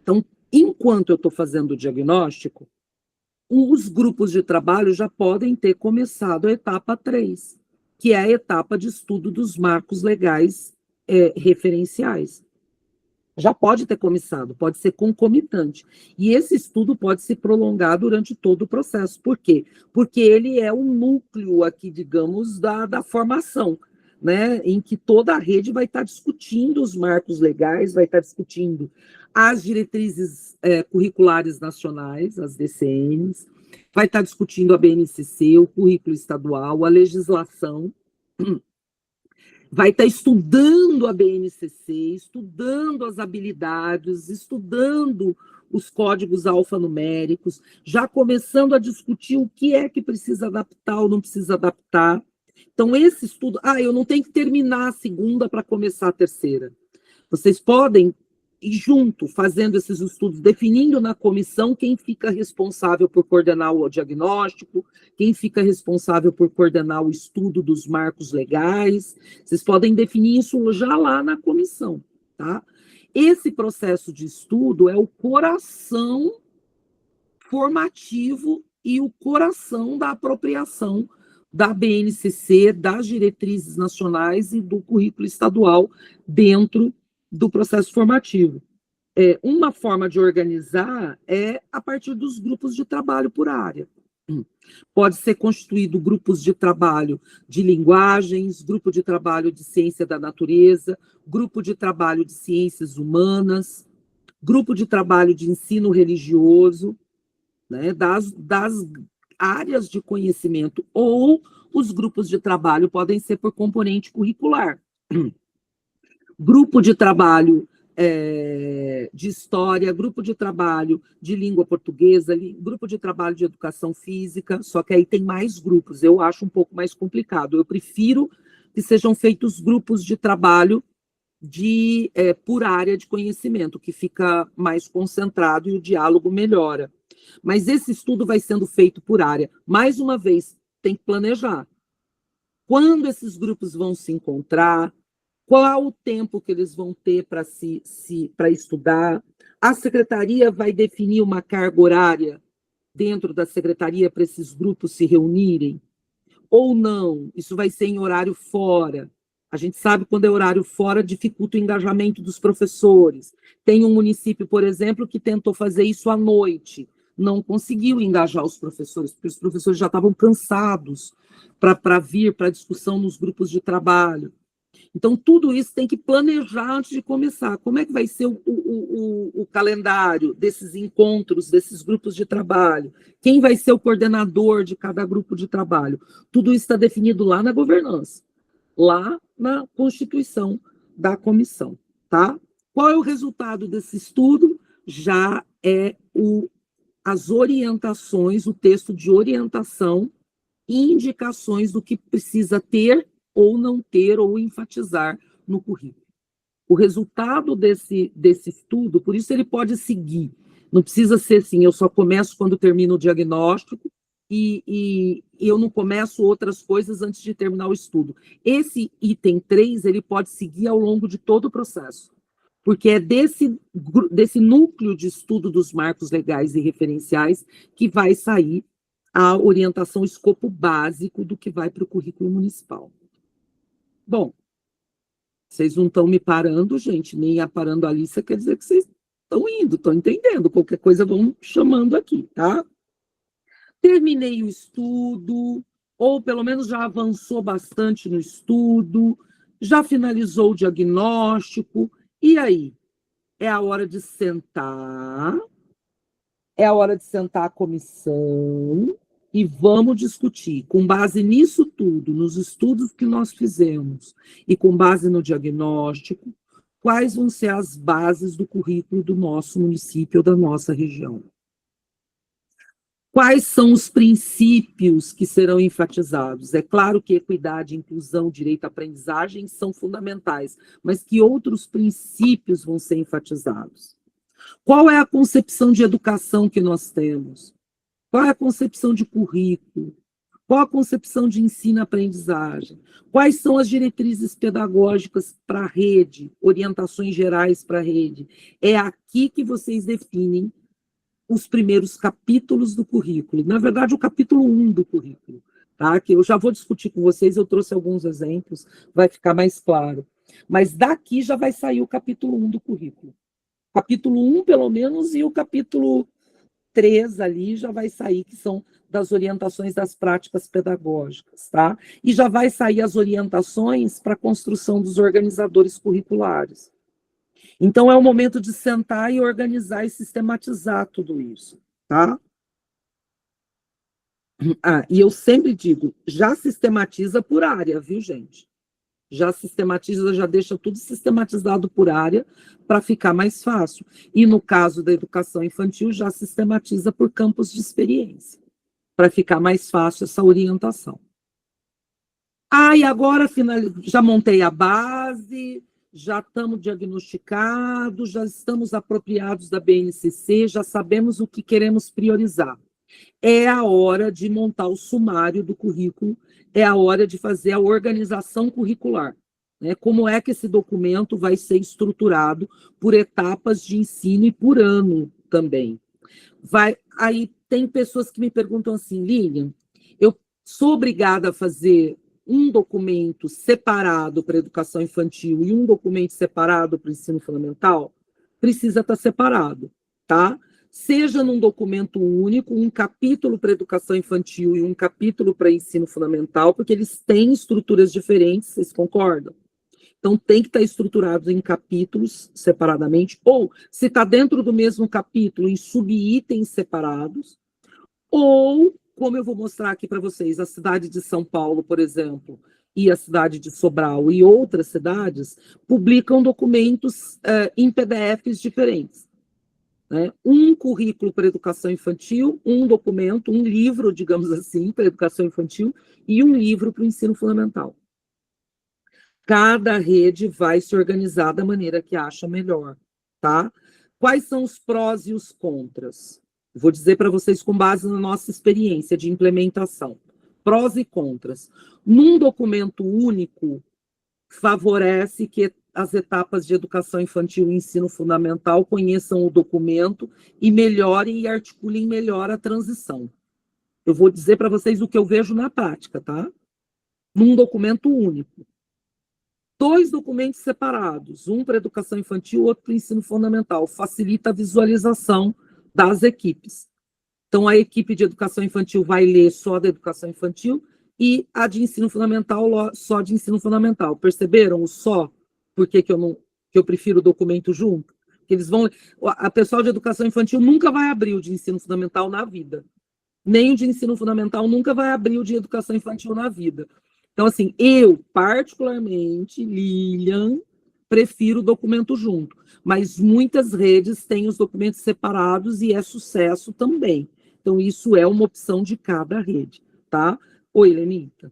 Então, enquanto eu estou fazendo o diagnóstico, os grupos de trabalho já podem ter começado a etapa 3, que é a etapa de estudo dos marcos legais referenciais. Já pode ter começado, pode ser concomitante. E esse estudo pode se prolongar durante todo o processo. Por quê? Porque ele é o núcleo aqui, digamos, da formação, né? Em que toda a rede vai estar discutindo os marcos legais, vai estar discutindo as diretrizes curriculares nacionais, as DCNs, vai estar discutindo a BNCC, o currículo estadual, a legislação, vai estar estudando a BNCC, estudando as habilidades, estudando os códigos alfanuméricos, já começando a discutir o que é que precisa adaptar ou não precisa adaptar. Então, esse estudo... eu não tenho que terminar a segunda para começar a terceira. Vocês podem ir junto, fazendo esses estudos, definindo na comissão quem fica responsável por coordenar o diagnóstico, quem fica responsável por coordenar o estudo dos marcos legais. Vocês podem definir isso já lá na comissão, tá? Esse processo de estudo é o coração formativo e o coração da apropriação da BNCC, das diretrizes nacionais e do currículo estadual dentro do processo formativo. Uma forma de organizar é a partir dos grupos de trabalho por área. Pode ser constituído grupos de trabalho de linguagens, grupo de trabalho de ciência da natureza, grupo de trabalho de ciências humanas, grupo de trabalho de ensino religioso, né, das áreas de conhecimento, ou os grupos de trabalho podem ser por componente curricular. Grupo de trabalho de história, grupo de trabalho de língua portuguesa, grupo de trabalho de educação física, só que aí tem mais grupos, eu acho um pouco mais complicado. Eu prefiro que sejam feitos grupos de trabalho por área de conhecimento, que fica mais concentrado e o diálogo melhora. Mas esse estudo vai sendo feito por área. Mais uma vez, tem que planejar. Quando esses grupos vão se encontrar, qual o tempo que eles vão ter para estudar? A secretaria vai definir uma carga horária dentro da secretaria para esses grupos se reunirem? Ou não? Isso vai ser em horário fora. A gente sabe quando é horário fora, dificulta o engajamento dos professores. Tem um município, por exemplo, que tentou fazer isso à noite. Não conseguiu engajar os professores, porque os professores já estavam cansados para vir para a discussão nos grupos de trabalho. Então, tudo isso tem que planejar antes de começar. Como é que vai ser o calendário desses encontros, desses grupos de trabalho? Quem vai ser o coordenador de cada grupo de trabalho? Tudo isso está definido lá na governança, lá na constituição da comissão, tá? Qual é o resultado desse estudo? Já é as orientações, o texto de orientação e indicações do que precisa ter ou não ter, ou enfatizar no currículo. O resultado desse estudo, por isso ele pode seguir, não precisa ser assim, eu só começo quando termino o diagnóstico e eu não começo outras coisas antes de terminar o estudo. Esse item 3, ele pode seguir ao longo de todo o processo, porque é desse núcleo de estudo dos marcos legais e referenciais que vai sair a orientação, o escopo básico do que vai para o currículo municipal. Bom, vocês não estão me parando, gente, nem parando a Alice, quer dizer que vocês estão indo, estão entendendo. Qualquer coisa vão chamando aqui, tá? Terminei o estudo, ou pelo menos já avançou bastante no estudo, já finalizou o diagnóstico, e aí? É a hora de sentar, a comissão, e vamos discutir, com base nisso tudo, nos estudos que nós fizemos, e com base no diagnóstico, quais vão ser as bases do currículo do nosso município ou da nossa região. Quais são os princípios que serão enfatizados? É claro que equidade, inclusão, direito à aprendizagem são fundamentais, mas que outros princípios vão ser enfatizados? Qual é a concepção de educação que nós temos? Qual é a concepção de currículo? Qual a concepção de ensino-aprendizagem? Quais são as diretrizes pedagógicas para a rede, orientações gerais para a rede? É aqui que vocês definem os primeiros capítulos do currículo. Na verdade, o capítulo 1 do currículo, tá? Que eu já vou discutir com vocês, eu trouxe alguns exemplos, vai ficar mais claro. Mas daqui já vai sair o capítulo 1 do currículo. Capítulo 1, pelo menos, e o capítulo 3 ali já vai sair, que são das orientações das práticas pedagógicas, tá? E já vai sair as orientações para a construção dos organizadores curriculares. Então, é o momento de sentar e organizar e sistematizar tudo isso, tá? E eu sempre digo, já sistematiza por área, viu, gente? Já sistematiza, já deixa tudo sistematizado por área para ficar mais fácil. E no caso da educação infantil, já sistematiza por campos de experiência, para ficar mais fácil essa orientação. E agora já montei a base, já estamos diagnosticados, já estamos apropriados da BNCC, já sabemos o que queremos priorizar. É a hora de montar o sumário do currículo, é a hora de fazer a organização curricular, né? Como é que esse documento vai ser estruturado por etapas de ensino e por ano também. Aí tem pessoas que me perguntam assim, Lilian, eu sou obrigada a fazer um documento separado para a educação infantil e um documento separado para o ensino fundamental? Precisa estar separado, tá? Seja num documento único, um capítulo para educação infantil e um capítulo para ensino fundamental, porque eles têm estruturas diferentes, vocês concordam? Então, tem que estar estruturado em capítulos separadamente, ou, se está dentro do mesmo capítulo, em subitens separados, ou, como eu vou mostrar aqui para vocês, a cidade de São Paulo, por exemplo, e a cidade de Sobral e outras cidades, publicam documentos em PDFs diferentes. Né? Um currículo para educação infantil, um documento, um livro, digamos assim, para educação infantil, e um livro para o ensino fundamental. Cada rede vai se organizar da maneira que acha melhor, tá? Quais são os prós e os contras? Vou dizer para vocês com base na nossa experiência de implementação. Prós e contras. Num documento único, favorece que as etapas de educação infantil e ensino fundamental conheçam o documento e melhorem e articulem melhor a transição. Eu vou dizer para vocês o que eu vejo na prática, tá? Num documento único. 2 documentos separados, um para educação infantil, outro para ensino fundamental, facilita a visualização das equipes. Então, a equipe de educação infantil vai ler só da educação infantil e a de ensino fundamental só de ensino fundamental. Perceberam o só? Por que eu prefiro o documento junto? Porque eles vão. A pessoal de educação infantil nunca vai abrir o de ensino fundamental na vida. Nem o de ensino fundamental nunca vai abrir o de educação infantil na vida. Então, assim, eu, particularmente, Lilian, prefiro o documento junto. Mas muitas redes têm os documentos separados e é sucesso também. Então, isso é uma opção de cada rede, tá? Oi, Lenita.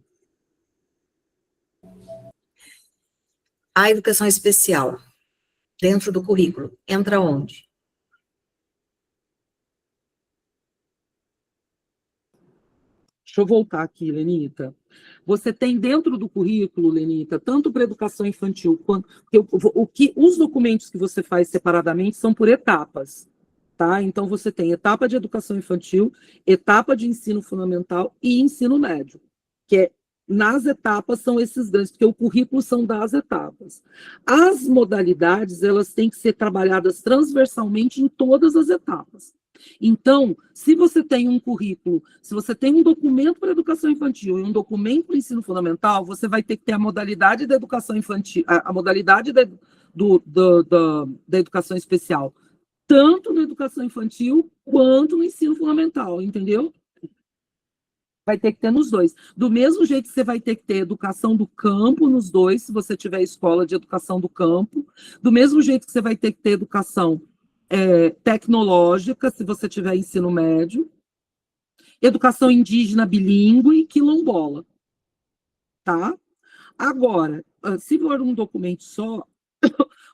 A educação especial, dentro do currículo, entra onde? Deixa eu voltar aqui, Lenita. Você tem dentro do currículo, Lenita, tanto para educação infantil quanto... Os documentos que você faz separadamente são por etapas, tá? Então, você tem etapa de educação infantil, etapa de ensino fundamental e ensino médio, que nas etapas são esses grandes, porque o currículo são das etapas. As modalidades, elas têm que ser trabalhadas transversalmente em todas as etapas. Então, se você tem um currículo, se você tem um documento para educação infantil e um documento para ensino fundamental, você vai ter que ter a modalidade da educação infantil, a modalidade da educação especial, tanto na educação infantil quanto no ensino fundamental, entendeu? Vai ter que ter nos dois. Do mesmo jeito que você vai ter que ter educação do campo nos dois, se você tiver escola de educação do campo. Do mesmo jeito que você vai ter que ter educação tecnológica, se você tiver ensino médio. Educação indígena bilíngue e quilombola. Tá? Agora, se for um documento só,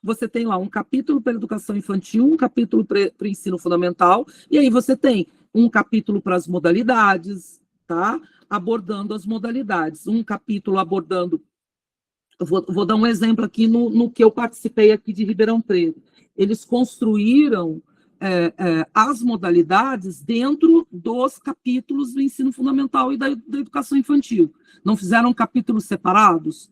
você tem lá um capítulo para educação infantil, um capítulo para o ensino fundamental, e aí você tem um capítulo para as modalidades, tá? Abordando as modalidades. Um capítulo abordando... Vou dar um exemplo aqui no que eu participei aqui de Ribeirão Preto. Eles construíram as modalidades dentro dos capítulos do ensino fundamental e da educação infantil. Não fizeram capítulos separados?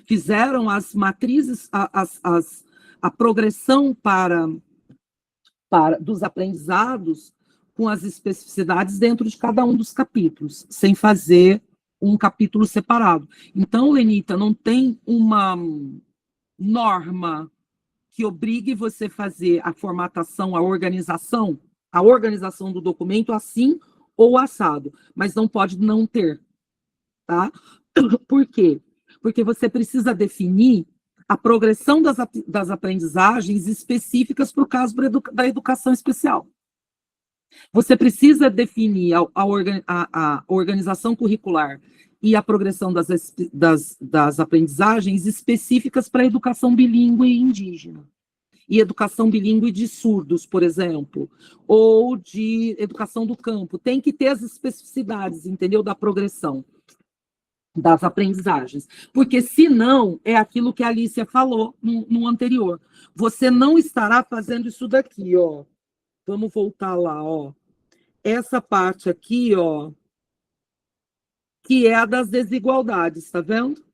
Fizeram as matrizes, a progressão dos aprendizados com as especificidades dentro de cada um dos capítulos, sem fazer um capítulo separado. Então, Lenita, não tem uma norma que obrigue você a fazer a formatação, a organização do documento assim ou assado, mas não pode não ter, tá? Por quê? Porque você precisa definir a progressão das aprendizagens específicas para o caso da educação especial. Você precisa definir a organização curricular e a progressão das aprendizagens específicas para a educação bilíngue e indígena. E educação bilíngue de surdos, por exemplo, ou de educação do campo. Tem que ter as especificidades, entendeu? Da progressão das aprendizagens. Porque, senão, é aquilo que a Alicia falou no anterior. Você não estará fazendo isso daqui, ó. Vamos voltar lá, ó. Essa parte aqui, ó, que é a das desigualdades, tá vendo?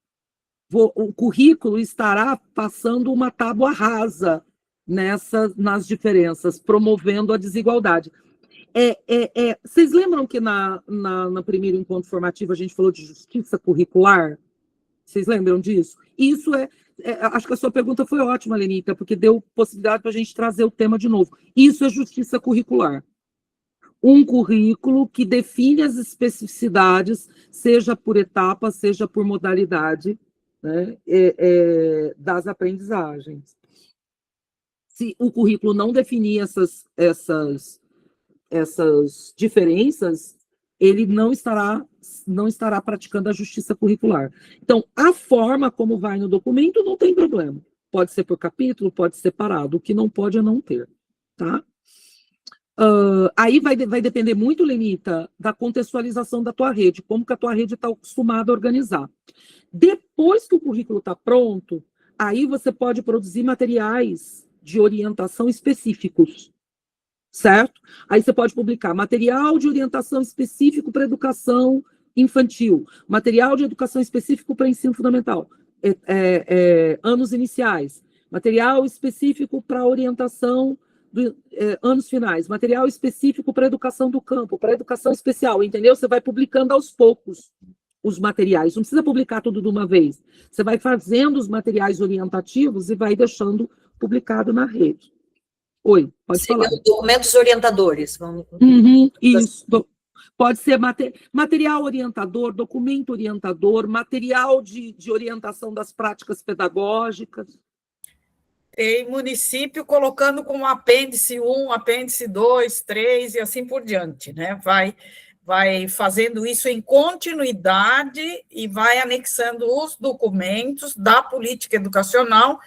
O currículo estará passando uma tábua rasa nas diferenças, promovendo a desigualdade. Vocês lembram que no primeiro encontro formativo a gente falou de justiça curricular? Vocês lembram disso? Isso acho que a sua pergunta foi ótima, Lenita, porque deu possibilidade para a gente trazer o tema de novo. Isso é justiça curricular. Um currículo que define as especificidades, seja por etapa, seja por modalidade, né, das aprendizagens. Se o currículo não definir essas diferenças, ele não estará praticando a justiça curricular. Então, a forma como vai no documento não tem problema. Pode ser por capítulo, pode ser separado. O que não pode é não ter, tá? Aí vai depender muito, Lenita, da contextualização da tua rede, como que a tua rede está acostumada a organizar. Depois que o currículo está pronto, aí você pode produzir materiais de orientação específicos, certo? Aí você pode publicar material de orientação específico para educação infantil, material de educação específico para ensino fundamental, anos iniciais, material específico para orientação anos finais, material específico para educação do campo, para educação especial, entendeu? Você vai publicando aos poucos os materiais, não precisa publicar tudo de uma vez. Você vai fazendo os materiais orientativos e vai deixando publicado na rede. Oi, pode falar. Documentos orientadores. Isso. Pode ser material orientador, documento orientador, material de orientação das práticas pedagógicas. Tem município colocando como apêndice 1, apêndice 2, 3 e assim por diante, né? Vai fazendo isso em continuidade e vai anexando os documentos da política educacional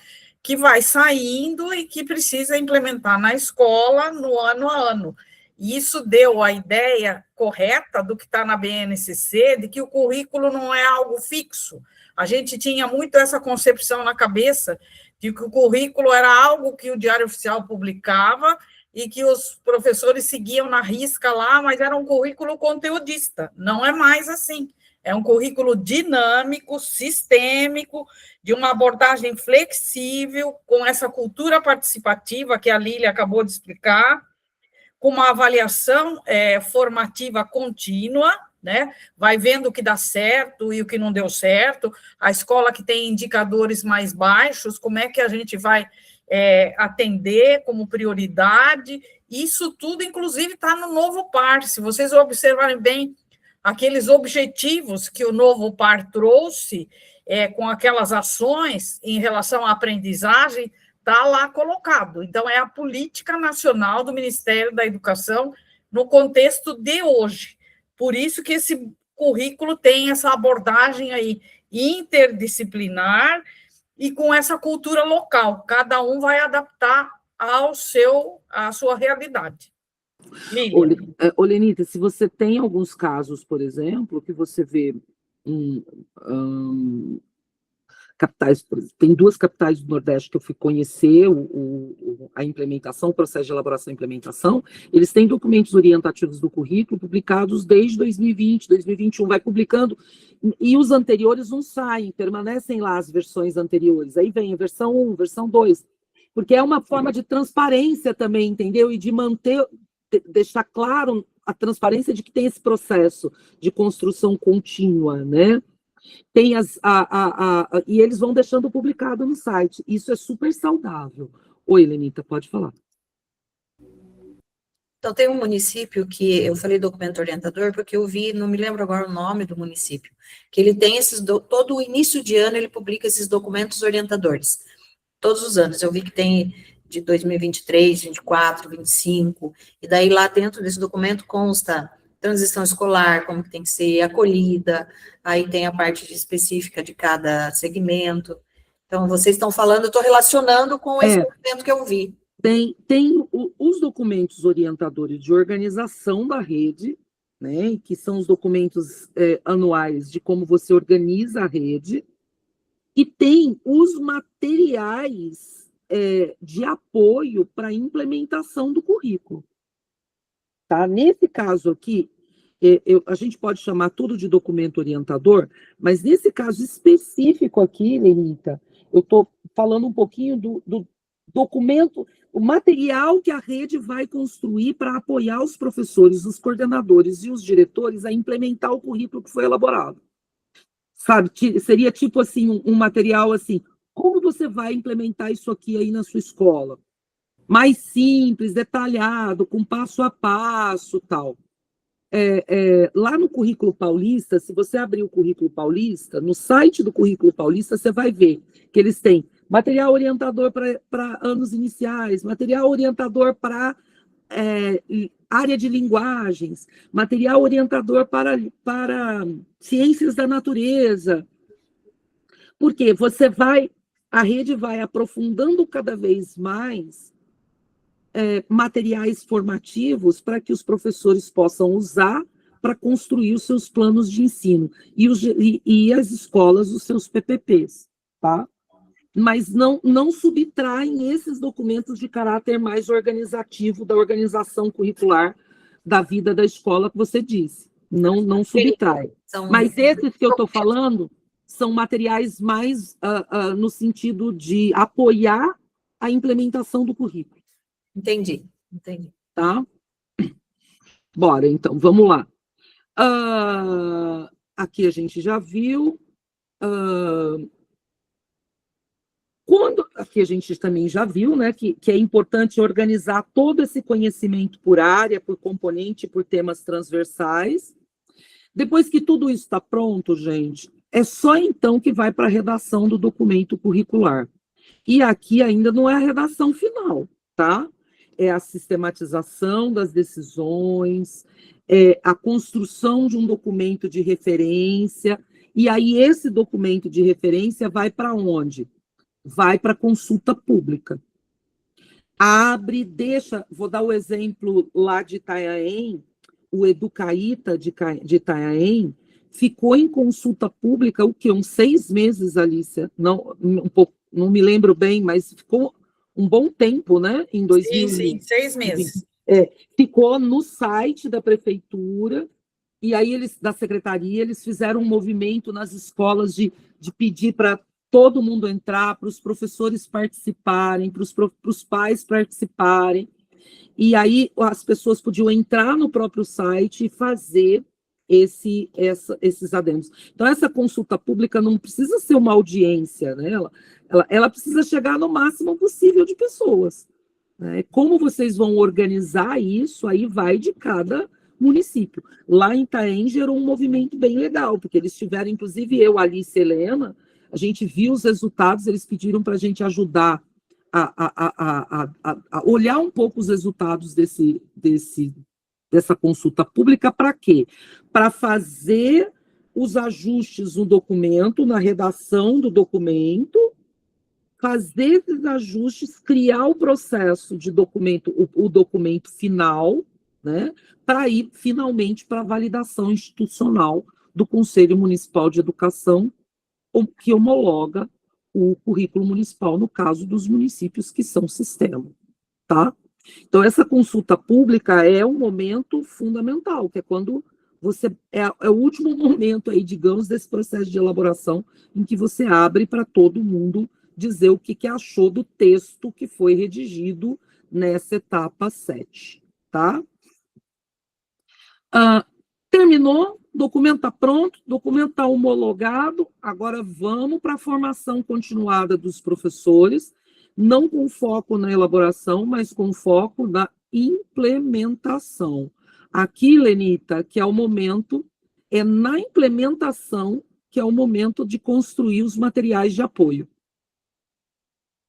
que vai saindo e que precisa implementar na escola no ano a ano. E isso deu a ideia correta do que está na BNCC, de que o currículo não é algo fixo. A gente tinha muito essa concepção na cabeça de que o currículo era algo que o Diário Oficial publicava e que os professores seguiam na risca lá, mas era um currículo conteudista. Não é mais assim. É um currículo dinâmico, sistêmico, de uma abordagem flexível, com essa cultura participativa que a Lília acabou de explicar, com uma avaliação formativa contínua, né? Vai vendo o que dá certo e o que não deu certo. A escola que tem indicadores mais baixos, como é que a gente vai atender como prioridade? Isso tudo, inclusive, está no novo PAR. Se vocês observarem bem, aqueles objetivos que o novo PAR trouxe, com aquelas ações em relação à aprendizagem, está lá colocado. Então, é a política nacional do Ministério da Educação no contexto de hoje. Por isso que esse currículo tem essa abordagem aí interdisciplinar e com essa cultura local. Cada um vai adaptar à sua realidade. Lenita, se você tem alguns casos, por exemplo, que você vê capitais, tem 2 capitais do Nordeste que eu fui conhecer a implementação, o processo de elaboração e implementação, eles têm documentos orientativos do currículo publicados desde 2020, 2021, vai publicando, e os anteriores não saem, permanecem lá as versões anteriores, aí vem a versão 1, versão 2, porque é uma forma de transparência também, entendeu? E de manter, deixar claro a transparência de que tem esse processo de construção contínua, né? Tem e eles vão deixando publicado no site. Isso é super saudável. Oi, Lenita, pode falar. Então, tem um município que eu falei documento orientador, porque eu vi, não me lembro agora o nome do município, que ele tem todo o início de ano ele publica esses documentos orientadores. Todos os anos. Eu vi que tem de 2023, 24, 25, e daí lá dentro desse documento consta transição escolar, como que tem que ser acolhida, aí tem a parte específica de cada segmento. Então, vocês estão falando, eu estou relacionando com esse documento que eu vi. Tem os documentos orientadores de organização da rede, né, que são os documentos anuais de como você organiza a rede, e tem os materiais de apoio para a implementação do currículo. Tá? Nesse caso aqui, a gente pode chamar tudo de documento orientador, mas nesse caso específico aqui, Lenita, eu estou falando um pouquinho do documento, o material que a rede vai construir para apoiar os professores, os coordenadores e os diretores a implementar o currículo que foi elaborado. Sabe, seria tipo assim, um material assim, como você vai implementar isso aqui aí na sua escola? Mais simples, detalhado, com passo a passo, tal. Lá no Currículo Paulista, se você abrir o Currículo Paulista, no site do Currículo Paulista, você vai ver que eles têm material orientador para anos iniciais, material orientador para área de linguagens, material orientador para ciências da natureza. Porque a rede vai aprofundando cada vez mais materiais formativos para que os professores possam usar para construir os seus planos de ensino e as escolas os seus PPPs, tá? Mas não subtraem esses documentos de caráter mais organizativo da organização curricular da vida da escola que você disse. Não subtrai. Mas esses que eu estou falando são materiais mais no sentido de apoiar a implementação do currículo. Entendi. Tá? Bora, então, vamos lá. Aqui a gente já viu. Aqui a gente também já viu, né, que é importante organizar todo esse conhecimento por área, por componente, por temas transversais. Depois que tudo isso está pronto, gente, é só então que vai para a redação do documento curricular. E aqui ainda não é a redação final, tá? É a sistematização das decisões, a construção de um documento de referência, e aí esse documento de referência vai para onde? Vai para consulta pública. Vou dar o exemplo lá de Itanhaém, o Educaíta de Itanhaém ficou em consulta pública, o quê? Uns 6 meses, Alicia? Não me lembro bem, mas ficou um bom tempo, né? Em 2000. Sim, 6 meses. Ficou no site da prefeitura, e aí da secretaria, eles fizeram um movimento nas escolas de pedir para todo mundo entrar, para os professores participarem, para os pais participarem, e aí as pessoas podiam entrar no próprio site e fazer esses adendos. Então, essa consulta pública não precisa ser uma audiência, né? Ela precisa chegar no máximo possível de pessoas, né? Como vocês vão organizar isso, aí vai de cada município. Lá em Itaém gerou um movimento bem legal, porque eles tiveram, inclusive eu, Alice e Helena, a gente viu os resultados, eles pediram para a gente ajudar a olhar um pouco os resultados dessa consulta pública. Para quê? Para fazer os ajustes no documento, na redação do documento, fazer esses ajustes, criar o processo de documento, o documento final, né, para ir finalmente para a validação institucional do Conselho Municipal de Educação, que homologa o currículo municipal, no caso dos municípios que são sistema, tá? Então, essa consulta pública é um momento fundamental, que é quando você é o último momento aí, digamos, desse processo de elaboração, em que você abre para todo mundo dizer o que achou do texto que foi redigido nessa etapa 7, tá? Terminou, documento está pronto, documento está homologado, agora vamos para a formação continuada dos professores, não com foco na elaboração, mas com foco na implementação. Aqui, Lenita, que é o momento, é na implementação que é o momento de construir os materiais de apoio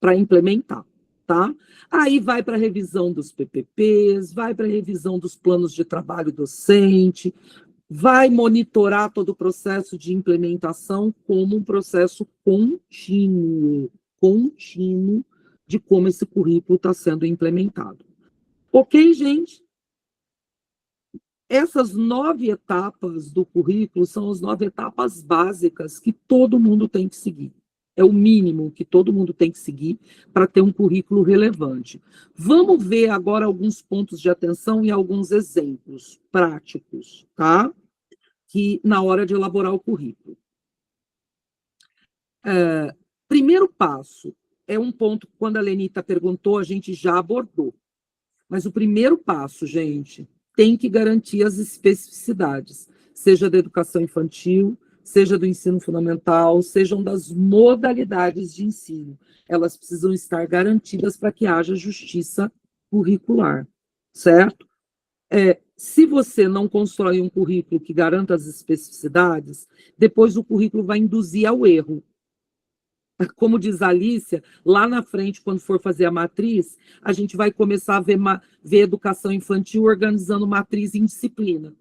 para implementar, tá? Aí vai para a revisão dos PPPs, vai para a revisão dos planos de trabalho docente, vai monitorar todo o processo de implementação como um processo contínuo de como esse currículo está sendo implementado. Ok, gente? Essas 9 etapas do currículo são as 9 etapas básicas que todo mundo tem que seguir. É o mínimo que todo mundo tem que seguir para ter um currículo relevante. Vamos ver agora alguns pontos de atenção e alguns exemplos práticos, tá? Que na hora de elaborar o currículo. Primeiro passo, é um ponto que quando a Lenita perguntou, a gente já abordou. Mas o primeiro passo, gente, tem que garantir as especificidades, seja da educação infantil, seja do ensino fundamental, sejam das modalidades de ensino. Elas precisam estar garantidas para que haja justiça curricular, certo? Se você não constrói um currículo que garanta as especificidades, depois o currículo vai induzir ao erro. Como diz a Alicia, lá na frente, quando for fazer a matriz, a gente vai começar a ver educação infantil organizando matriz em disciplina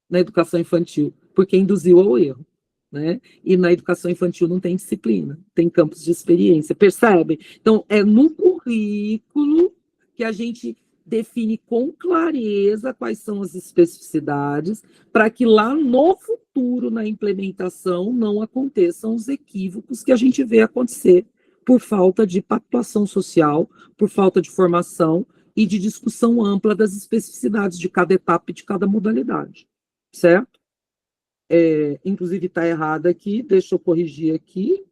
na educação infantil, porque induziu ao erro, né? E na educação infantil não tem disciplina, tem campos de experiência, percebe? Então, é no currículo que a gente define com clareza quais são as especificidades, para que lá no futuro, na implementação, não aconteçam os equívocos que a gente vê acontecer por falta de pactuação social, por falta de formação e de discussão ampla das especificidades de cada etapa e de cada modalidade, certo? Inclusive está errado aqui, deixa eu corrigir aqui.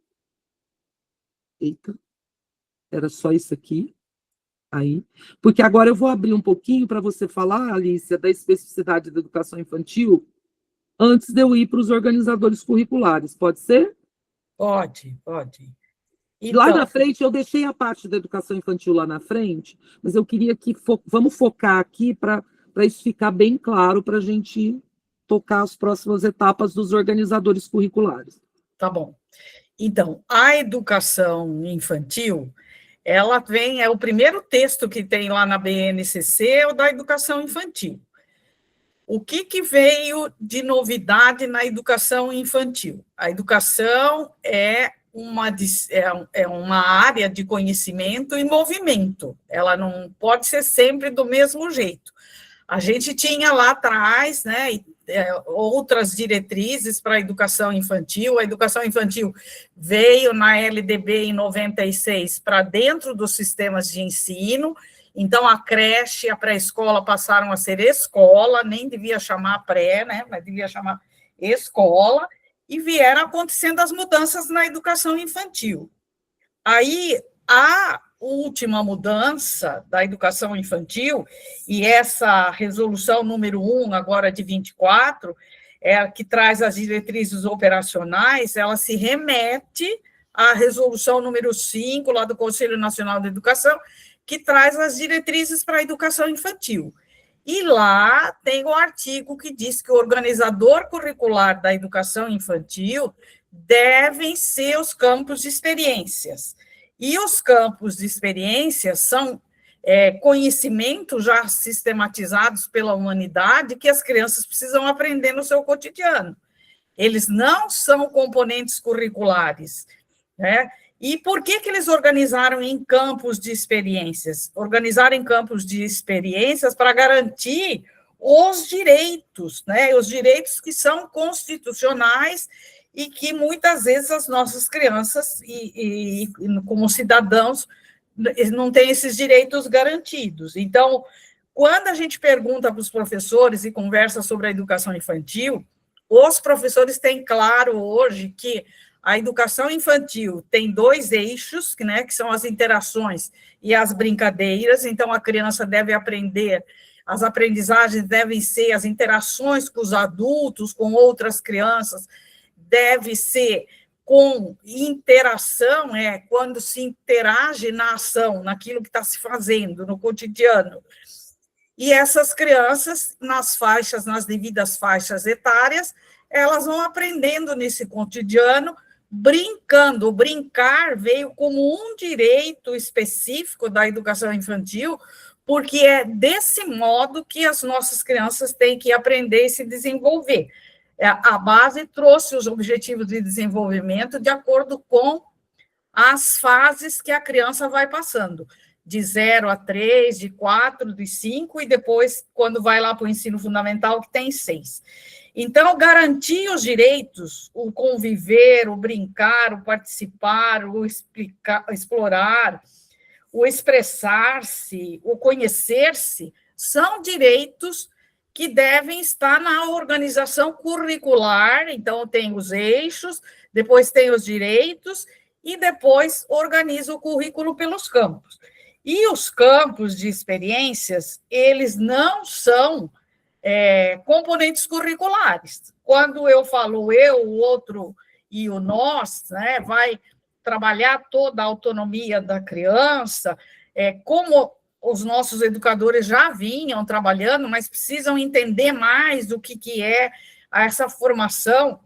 Eita, era só isso aqui. Aí, porque agora eu vou abrir um pouquinho para você falar, Alicia, da especificidade da educação infantil, antes de eu ir para os organizadores curriculares, pode ser? Pode. Então, lá na frente, eu deixei a parte da educação infantil lá na frente, mas eu queria que vamos focar aqui para isso ficar bem claro, para a gente tocar as próximas etapas dos organizadores curriculares. Tá bom. Então, a educação infantil, ela vem, é o primeiro texto que tem lá na BNCC, é o da educação infantil. O que veio de novidade na educação infantil? A educação é uma área de conhecimento e movimento, ela não pode ser sempre do mesmo jeito. A gente tinha lá atrás, né, outras diretrizes para a educação infantil veio na LDB em 96 para dentro dos sistemas de ensino, então a creche e a pré-escola passaram a ser escola, nem devia chamar pré, né, mas devia chamar escola, e vieram acontecendo as mudanças na educação infantil. Aí, a última mudança da educação infantil, e essa resolução número 1, agora de 24, que traz as diretrizes operacionais, ela se remete à resolução número 5, lá do Conselho Nacional de Educação, que traz as diretrizes para a educação infantil. E lá tem o artigo que diz que o organizador curricular da educação infantil devem ser os campos de experiências. E os campos de experiências são conhecimentos já sistematizados pela humanidade que as crianças precisam aprender no seu cotidiano. Eles não são componentes curriculares, né? E por que eles organizaram em campos de experiências? Organizaram em campos de experiências para garantir os direitos, né? Os direitos que são constitucionais e que muitas vezes as nossas crianças, como cidadãos, não têm esses direitos garantidos. Então, quando a gente pergunta para os professores e conversa sobre a educação infantil, os professores têm claro hoje que a educação infantil tem 2 eixos, né, que são as interações e as brincadeiras. Então, a criança deve aprender, as aprendizagens devem ser as interações com os adultos, com outras crianças, deve ser com interação, quando se interage na ação, naquilo que está se fazendo, no cotidiano. E essas crianças, nas devidas faixas etárias, elas vão aprendendo nesse cotidiano, brincando. O brincar veio como um direito específico da educação infantil, porque é desse modo que as nossas crianças têm que aprender e se desenvolver. A base trouxe os objetivos de desenvolvimento de acordo com as fases que a criança vai passando, de 0 a 3, de 4, de 5, e depois, quando vai lá para o ensino fundamental, que tem 6. Então, garantir os direitos, o conviver, o brincar, o participar, o explorar, o expressar-se, o conhecer-se, são direitos que devem estar na organização curricular. Então, tem os eixos, depois tem os direitos, e depois organiza o currículo pelos campos. E os campos de experiências, eles não são componentes curriculares. Quando eu falo eu, o outro e o nós, né, vai trabalhar toda a autonomia da criança, como os nossos educadores já vinham trabalhando, mas precisam entender mais do que é essa formação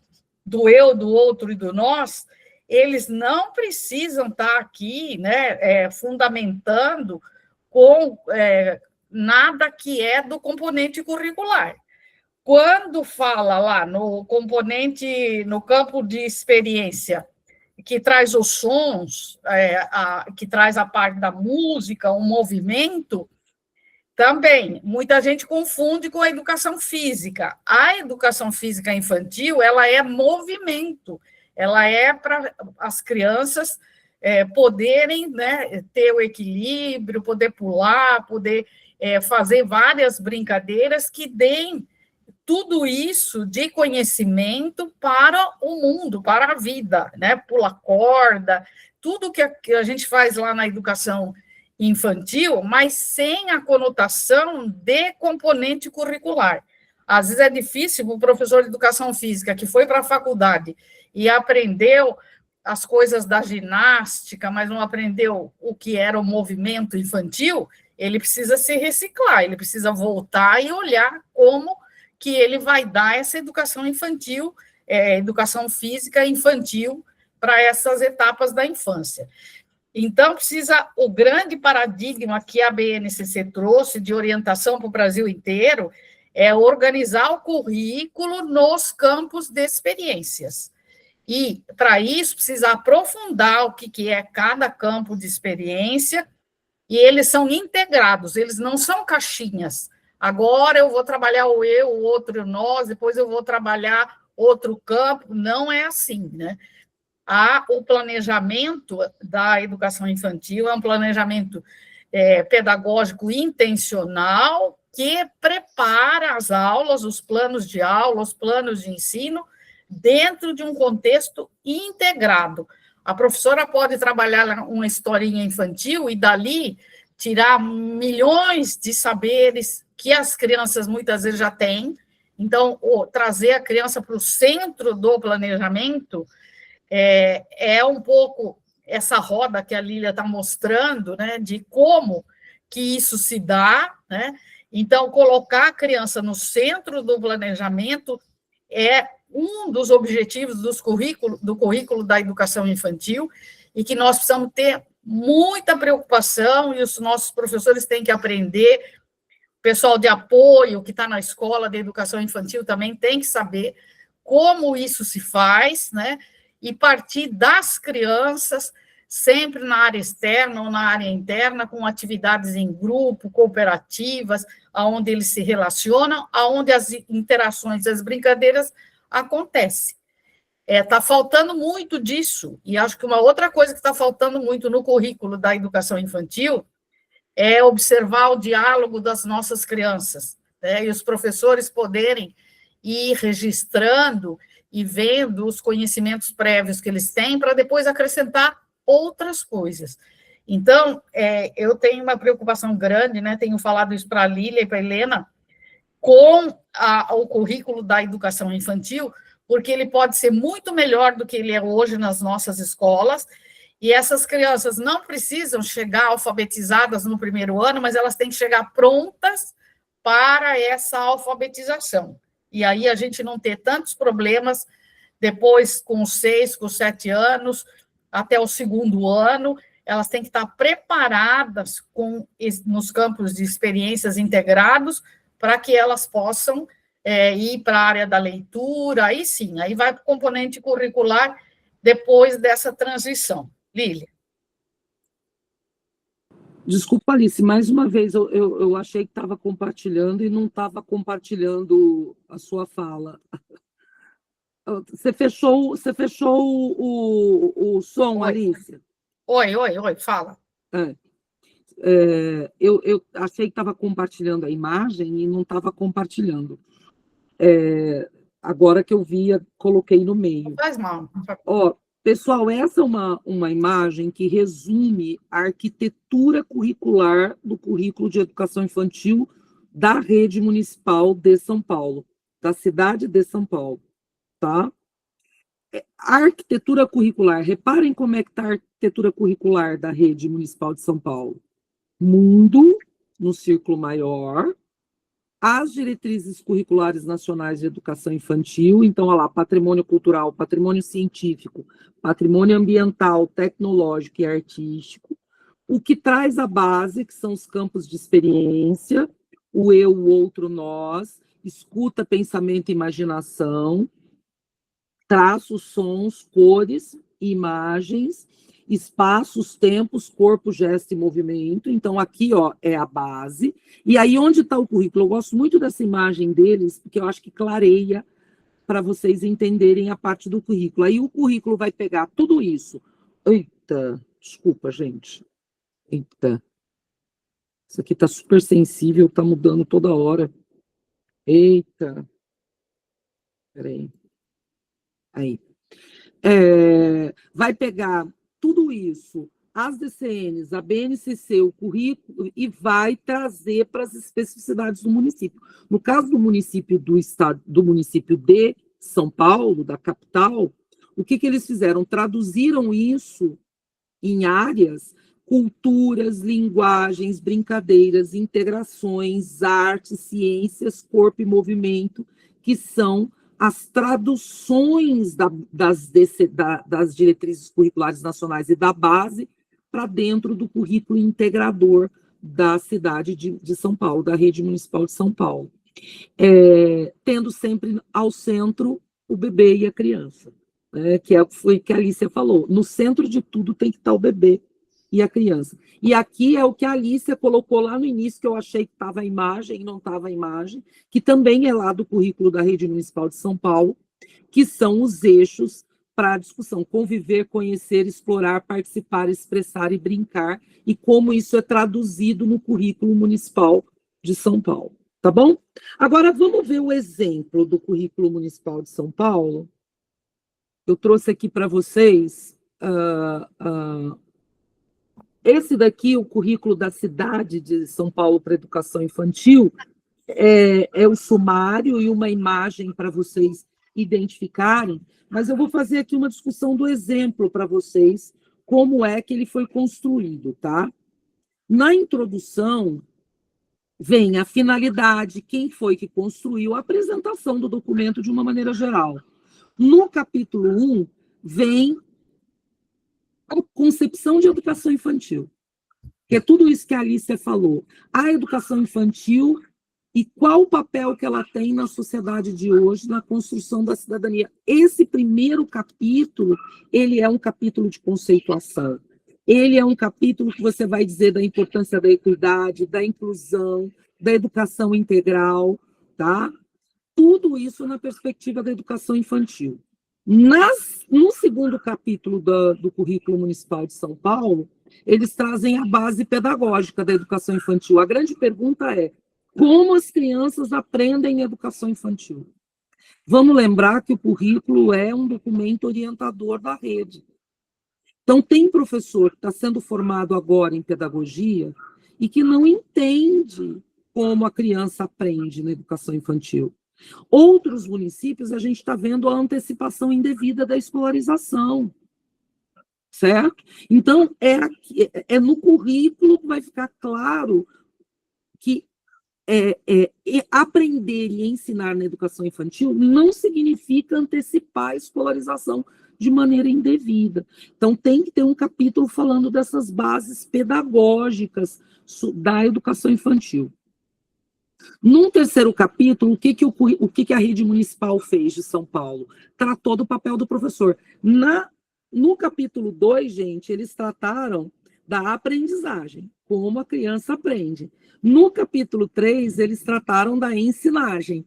do eu, do outro e do nós. Eles não precisam estar aqui, né, fundamentando com nada que é do componente curricular. Quando fala lá no componente, no campo de experiência, que traz os sons, que traz a parte da música, o movimento, também, muita gente confunde com a educação física. A educação física infantil, ela é movimento, ela é para as crianças poderem, né, ter o equilíbrio, poder pular, poder fazer várias brincadeiras que deem tudo isso de conhecimento para o mundo, para a vida, né? Pula corda, tudo que a gente faz lá na educação infantil, mas sem a conotação de componente curricular. Às vezes é difícil para o professor de educação física que foi para a faculdade e aprendeu as coisas da ginástica, mas não aprendeu o que era o movimento infantil. Ele precisa se reciclar, ele precisa voltar e olhar como que ele vai dar essa educação infantil, educação física infantil para essas etapas da infância. Então, precisa o grande paradigma que a BNCC trouxe de orientação para o Brasil inteiro é organizar o currículo nos campos de experiências. E, para isso, precisa aprofundar o que é cada campo de experiência, e eles são integrados, eles não são caixinhas. Agora eu vou trabalhar o eu, o outro, o nós, depois eu vou trabalhar outro campo. Não é assim, né? O planejamento da educação infantil é um planejamento pedagógico intencional que prepara as aulas, os planos de aula, os planos de ensino, dentro de um contexto integrado. A professora pode trabalhar uma historinha infantil e, dali, tirar milhões de saberes que as crianças muitas vezes já têm. Então, trazer a criança para o centro do planejamento é um pouco essa roda que a Lília está mostrando, né, de como que isso se dá, né, Então, colocar a criança no centro do planejamento é um dos objetivos do currículo da educação infantil, e que nós precisamos ter muita preocupação, e os nossos professores têm que aprender, o pessoal de apoio que está na escola de educação infantil também tem que saber como isso se faz, né? E partir das crianças, sempre na área externa ou na área interna, com atividades em grupo, cooperativas, onde eles se relacionam, onde as interações, as brincadeiras acontecem. Está faltando muito disso, e acho que uma outra coisa que está faltando muito no currículo da educação infantil é observar o diálogo das nossas crianças, né, e os professores poderem ir registrando e vendo os conhecimentos prévios que eles têm, para depois acrescentar outras coisas. Então, eu tenho uma preocupação grande, né, tenho falado isso para a Lília e para a Helena, com o currículo da educação infantil, porque ele pode ser muito melhor do que ele é hoje nas nossas escolas, e essas crianças não precisam chegar alfabetizadas no primeiro ano, mas elas têm que chegar prontas para essa alfabetização. E aí a gente não ter tantos problemas depois com os 6, com os 7 anos, até o segundo ano, elas têm que estar preparadas nos campos de experiências integrados, para que elas possam ir para a área da leitura, aí sim, aí vai para o componente curricular depois dessa transição. Lília. Desculpa, Alice, mais uma vez, eu achei que estava compartilhando e não estava compartilhando a sua fala. Você fechou o som, Oi. Alice? Oi, fala. Eu achei que estava compartilhando a imagem e não estava compartilhando. Agora que eu via, coloquei no meio. Não faz mal. Pessoal, essa é uma imagem que resume a arquitetura curricular do currículo de educação infantil da rede municipal de São Paulo, da cidade de São Paulo, tá? A arquitetura curricular, reparem como é que está a arquitetura curricular da rede municipal de São Paulo. Mundo, no círculo maior, as diretrizes curriculares nacionais de educação infantil, então, olha lá, patrimônio cultural, patrimônio científico, patrimônio ambiental, tecnológico e artístico, o que traz a base, que são os campos de experiência, o eu, o outro, nós, escuta, pensamento e imaginação, traços, sons, cores, imagens, espaços, tempos, corpo, gesto e movimento. Então, aqui, é a base. E aí, onde está o currículo? Eu gosto muito dessa imagem deles, porque eu acho que clareia para vocês entenderem a parte do currículo. Aí, o currículo vai pegar tudo isso. Eita, desculpa, gente. Eita. Isso aqui está super sensível, está mudando toda hora. Eita. Peraí. Aí. Vai pegar tudo isso, as DCNs, a BNCC, o currículo, e vai trazer para as especificidades do município. No caso do município do estado, do município de São Paulo, da capital, o que eles fizeram? Traduziram isso em áreas, culturas, linguagens, brincadeiras, integrações, artes, ciências, corpo e movimento, que são as traduções das diretrizes curriculares nacionais e da base para dentro do currículo integrador da cidade de São Paulo, da rede municipal de São Paulo. Tendo sempre ao centro o bebê e a criança, né, foi o que a Alicia falou. No centro de tudo tem que estar o bebê e a criança. E aqui é o que a Alicia colocou lá no início, que eu achei que estava a imagem, e não estava a imagem, que também é lá do currículo da Rede Municipal de São Paulo, que são os eixos para a discussão: conviver, conhecer, explorar, participar, expressar e brincar, e como isso é traduzido no currículo municipal de São Paulo. Tá bom? Agora, vamos ver o exemplo do currículo municipal de São Paulo. Eu trouxe aqui para vocês... Esse daqui, o currículo da cidade de São Paulo para educação infantil, é o sumário e uma imagem para vocês identificarem, mas eu vou fazer aqui uma discussão do exemplo para vocês, como é que ele foi construído, tá? Na introdução, vem a finalidade, quem foi que construiu, a apresentação do documento de uma maneira geral. No capítulo 1, vem a concepção de educação infantil, que é tudo isso que a Alicia falou. A educação infantil e qual o papel que ela tem na sociedade de hoje, na construção da cidadania. Esse primeiro capítulo, ele é um capítulo de conceituação. Ele é um capítulo que você vai dizer da importância da equidade, da inclusão, da educação integral, tá? Tudo isso na perspectiva da educação infantil. No segundo capítulo do Currículo Municipal de São Paulo, eles trazem a base pedagógica da educação infantil. A grande pergunta é, como as crianças aprendem educação infantil? Vamos lembrar que o currículo é um documento orientador da rede. Então, tem professor que está sendo formado agora em pedagogia e que não entende como a criança aprende na educação infantil. Outros municípios, a gente está vendo a antecipação indevida da escolarização, certo? Então, é no currículo que vai ficar claro que aprender e ensinar na educação infantil não significa antecipar a escolarização de maneira indevida. Então, tem que ter um capítulo falando dessas bases pedagógicas da educação infantil. Num terceiro capítulo, o que a rede municipal fez de São Paulo? Tratou do papel do professor. No capítulo 2, gente, eles trataram da aprendizagem, como a criança aprende. No capítulo 3, eles trataram da ensinagem,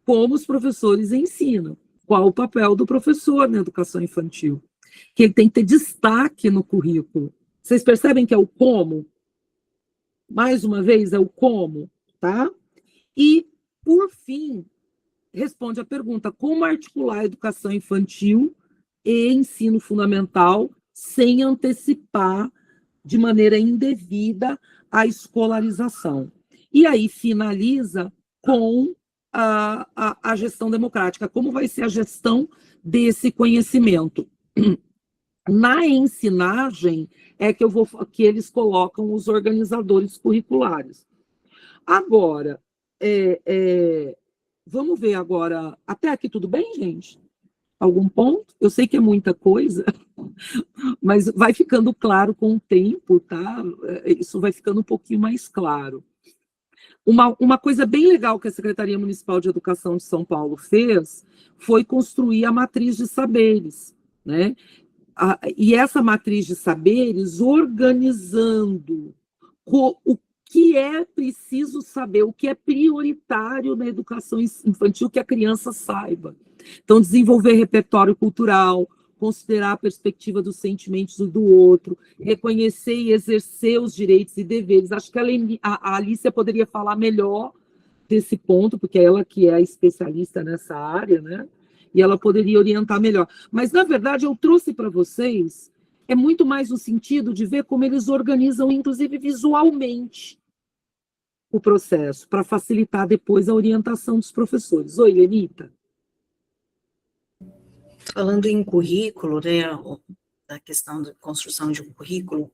como os professores ensinam. Qual o papel do professor na educação infantil? Que ele tem que ter destaque no currículo. Vocês percebem que é o como? Mais uma vez, é o como, tá? E, por fim, responde a pergunta, como articular a educação infantil e ensino fundamental sem antecipar de maneira indevida a escolarização? E aí finaliza com a gestão democrática. Como vai ser a gestão desse conhecimento? Na ensinagem é que eles colocam os organizadores curriculares. Agora, vamos ver agora. Até aqui tudo bem, gente? Algum ponto? Eu sei que é muita coisa, mas vai ficando claro com o tempo, tá? Isso vai ficando um pouquinho mais claro. Uma coisa bem legal que a Secretaria Municipal de Educação de São Paulo fez foi construir a matriz de saberes, né? E essa matriz de saberes organizando o que é preciso saber, o que é prioritário na educação infantil que a criança saiba. Então, desenvolver repertório cultural, considerar a perspectiva dos sentimentos do outro, reconhecer e exercer os direitos e deveres. Acho que a Alicia poderia falar melhor desse ponto, porque é ela que é a especialista nessa área, né? E ela poderia orientar melhor. Mas, na verdade, eu trouxe para vocês, é muito mais no sentido de ver como eles organizam, inclusive visualmente, o processo, para facilitar depois a orientação dos professores. Oi, Lenita. Falando em currículo, né, da questão da construção de um currículo,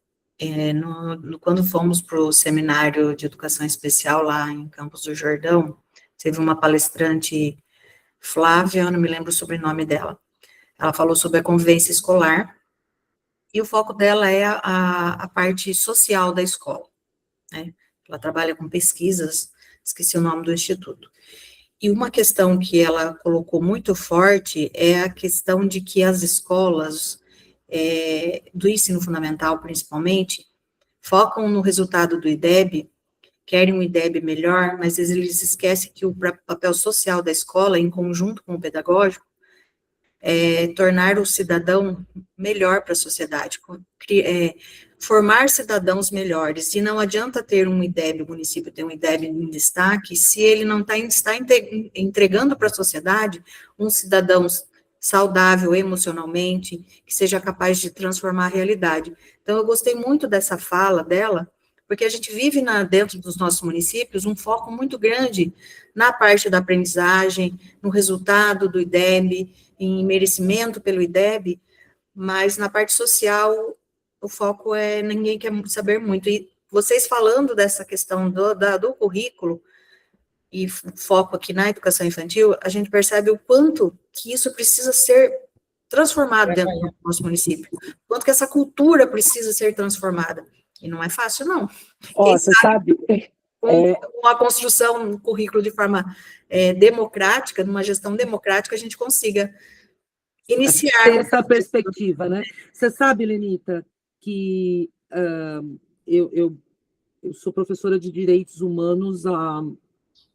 quando fomos para o seminário de educação especial lá em Campos do Jordão, teve uma palestrante, Flávia, eu não me lembro o sobrenome dela, ela falou sobre a convivência escolar, e o foco dela é a parte social da escola, né, ela trabalha com pesquisas, esqueci o nome do instituto. E uma questão que ela colocou muito forte é a questão de que as escolas, do ensino fundamental principalmente, focam no resultado do IDEB, querem um IDEB melhor, mas eles esquecem que o papel social da escola, em conjunto com o pedagógico, é tornar o cidadão melhor para a sociedade, formar cidadãos melhores, e não adianta ter um IDEB, o município ter um IDEB em destaque, se ele não está entregando para a sociedade um cidadão saudável emocionalmente, que seja capaz de transformar a realidade. Então, eu gostei muito dessa fala dela, porque a gente vive dentro dos nossos municípios um foco muito grande na parte da aprendizagem, no resultado do IDEB, em merecimento pelo IDEB, mas na parte social o foco ninguém quer saber muito, e vocês falando dessa questão do currículo, e foco aqui na educação infantil, a gente percebe o quanto que isso precisa ser transformado dentro do nosso município, o quanto que essa cultura precisa ser transformada. E não é fácil, não. Ó, você sabe... Com a construção do currículo de forma democrática, numa gestão democrática, a gente consiga iniciar... Ter essa perspectiva, né? Você sabe, Lenita, que eu sou professora de direitos humanos há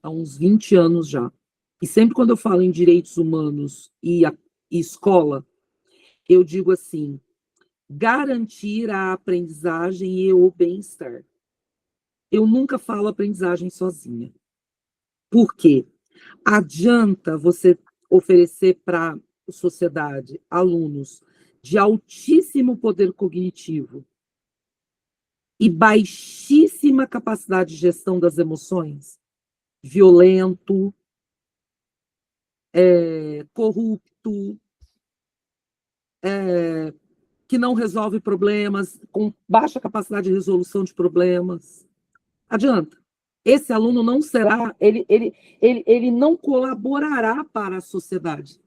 uns 20 anos já. E sempre quando eu falo em direitos humanos e escola, eu digo assim, garantir a aprendizagem e o bem-estar. Eu nunca falo aprendizagem sozinha. Por quê? Adianta você oferecer para a sociedade alunos de altíssimo poder cognitivo e baixíssima capacidade de gestão das emoções, violento, corrupto, que não resolve problemas, com baixa capacidade de resolução de problemas. Adianta. Esse aluno não será, ele não colaborará para a sociedade.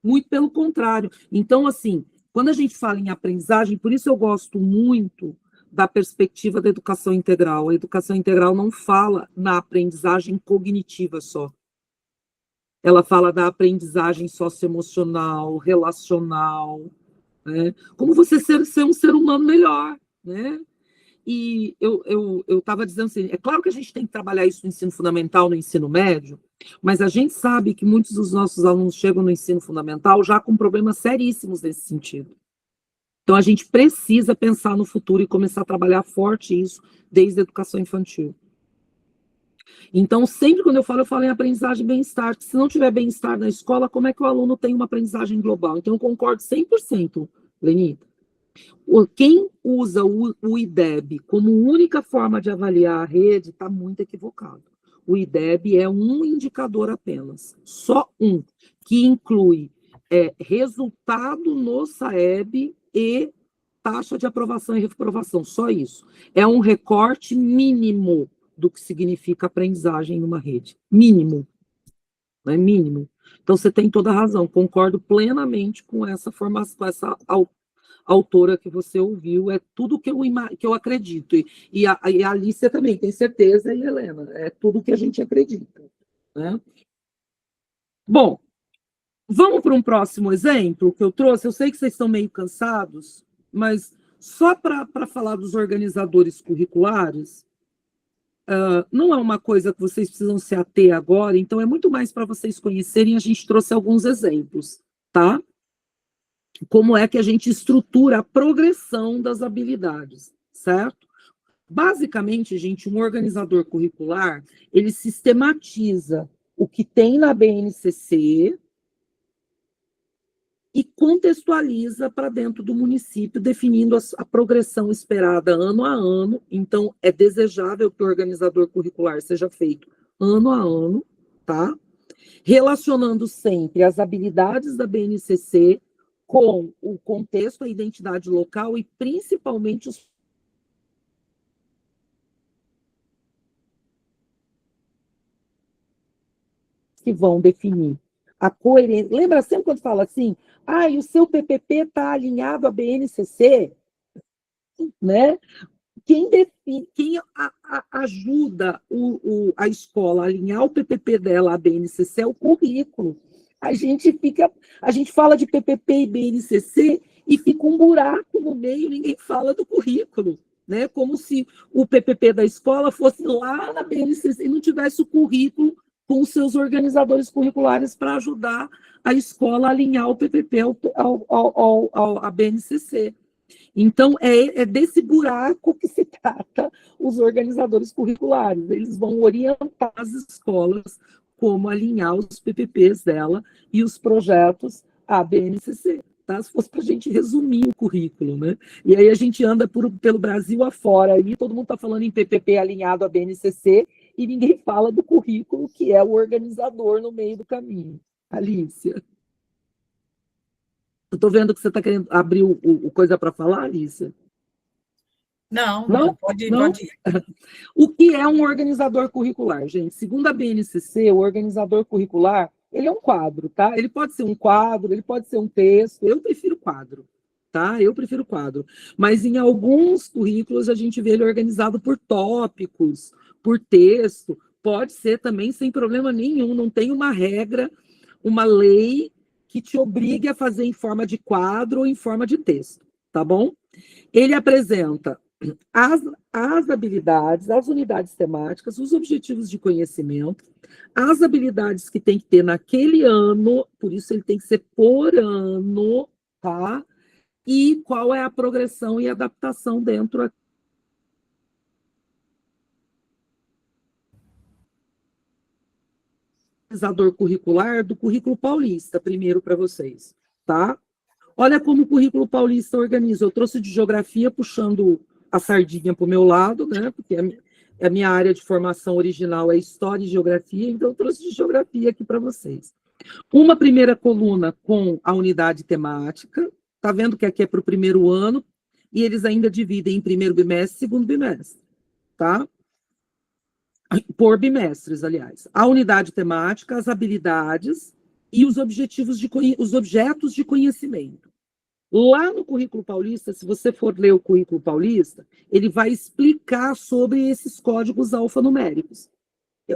Muito pelo contrário. Então, assim, quando a gente fala em aprendizagem, por isso eu gosto muito da perspectiva da educação integral. A educação integral não fala na aprendizagem cognitiva só. Ela fala da aprendizagem socioemocional, relacional, né? Como você ser um ser humano melhor, né? E eu estava dizendo assim, é claro que a gente tem que trabalhar isso no ensino fundamental, no ensino médio, mas a gente sabe que muitos dos nossos alunos chegam no ensino fundamental já com problemas seríssimos nesse sentido. Então, a gente precisa pensar no futuro e começar a trabalhar forte isso desde a educação infantil. Então, sempre quando eu falo em aprendizagem e bem-estar. Se não tiver bem-estar na escola, como é que o aluno tem uma aprendizagem global? Então, eu concordo 100%, Lenita. Quem usa o IDEB como única forma de avaliar a rede está muito equivocado. O IDEB é um indicador apenas, só um, que inclui resultado no SAEB e taxa de aprovação e reprovação, só isso. É um recorte mínimo do que significa aprendizagem numa rede. Mínimo. Né? Mínimo. Então, você tem toda a razão, concordo plenamente com essa formação, com essa autora que você ouviu, é tudo que eu acredito. E a Alicia também, tem certeza, e a Helena, é tudo que a gente acredita. Né? Bom, vamos para um próximo exemplo que eu trouxe. Eu sei que vocês estão meio cansados, mas só para falar dos organizadores curriculares, não é uma coisa que vocês precisam se ater agora, então é muito mais para vocês conhecerem, a gente trouxe alguns exemplos, tá? Como é que a gente estrutura a progressão das habilidades, certo? Basicamente, gente, um organizador curricular, ele sistematiza o que tem na BNCC e contextualiza para dentro do município, definindo a progressão esperada ano a ano. Então, é desejável que o organizador curricular seja feito ano a ano, tá? Relacionando sempre as habilidades da BNCC com o contexto, a identidade local e, principalmente, os que vão definir a coerência. Lembra sempre quando fala assim, e o seu PPP está alinhado à BNCC? Né? Quem define, quem ajuda a escola a alinhar o PPP dela à BNCC é o currículo. A gente fala de PPP e BNCC e fica um buraco no meio, ninguém fala do currículo, né? Como se o PPP da escola fosse lá na BNCC e não tivesse o currículo com os seus organizadores curriculares para ajudar a escola a alinhar o PPP à BNCC. Então, é desse buraco que se trata os organizadores curriculares. Eles vão orientar as escolas como alinhar os PPPs dela e os projetos à BNCC. Tá? Se fosse para a gente resumir o currículo, né? E aí a gente anda pelo Brasil afora, e todo mundo está falando em PPP alinhado à BNCC, e ninguém fala do currículo, que é o organizador no meio do caminho. Alícia. Eu estou vendo que você está querendo abrir o coisa para falar, Alícia. Não, Não? pode, Não? pode ir. O que é um organizador curricular, gente? Segundo a BNCC, o organizador curricular, ele é um quadro, tá? Ele pode ser um quadro, ele pode ser um texto. Eu prefiro quadro, tá? Eu prefiro quadro. Mas em alguns currículos a gente vê ele organizado por tópicos, por texto. Pode ser também sem problema nenhum. Não tem uma regra, uma lei que te obrigue a fazer em forma de quadro ou em forma de texto, tá bom? Ele apresenta as habilidades, as unidades temáticas, os objetivos de conhecimento, as habilidades que tem que ter naquele ano, por isso ele tem que ser por ano, tá? E qual é a progressão e adaptação dentro do curricular do currículo paulista, primeiro para vocês, tá? Olha como o currículo paulista organiza. Eu trouxe de geografia puxando a sardinha para o meu lado, né? Porque a minha área de formação original é história e geografia, então eu trouxe de geografia aqui para vocês. Uma primeira coluna com a unidade temática, tá vendo que aqui é para o primeiro ano, e eles ainda dividem em primeiro bimestre e segundo bimestre, tá? Por bimestres, aliás. A unidade temática, as habilidades e os objetivos os objetos de conhecimento. Lá no currículo paulista, se você for ler o currículo paulista, ele vai explicar sobre esses códigos alfanuméricos.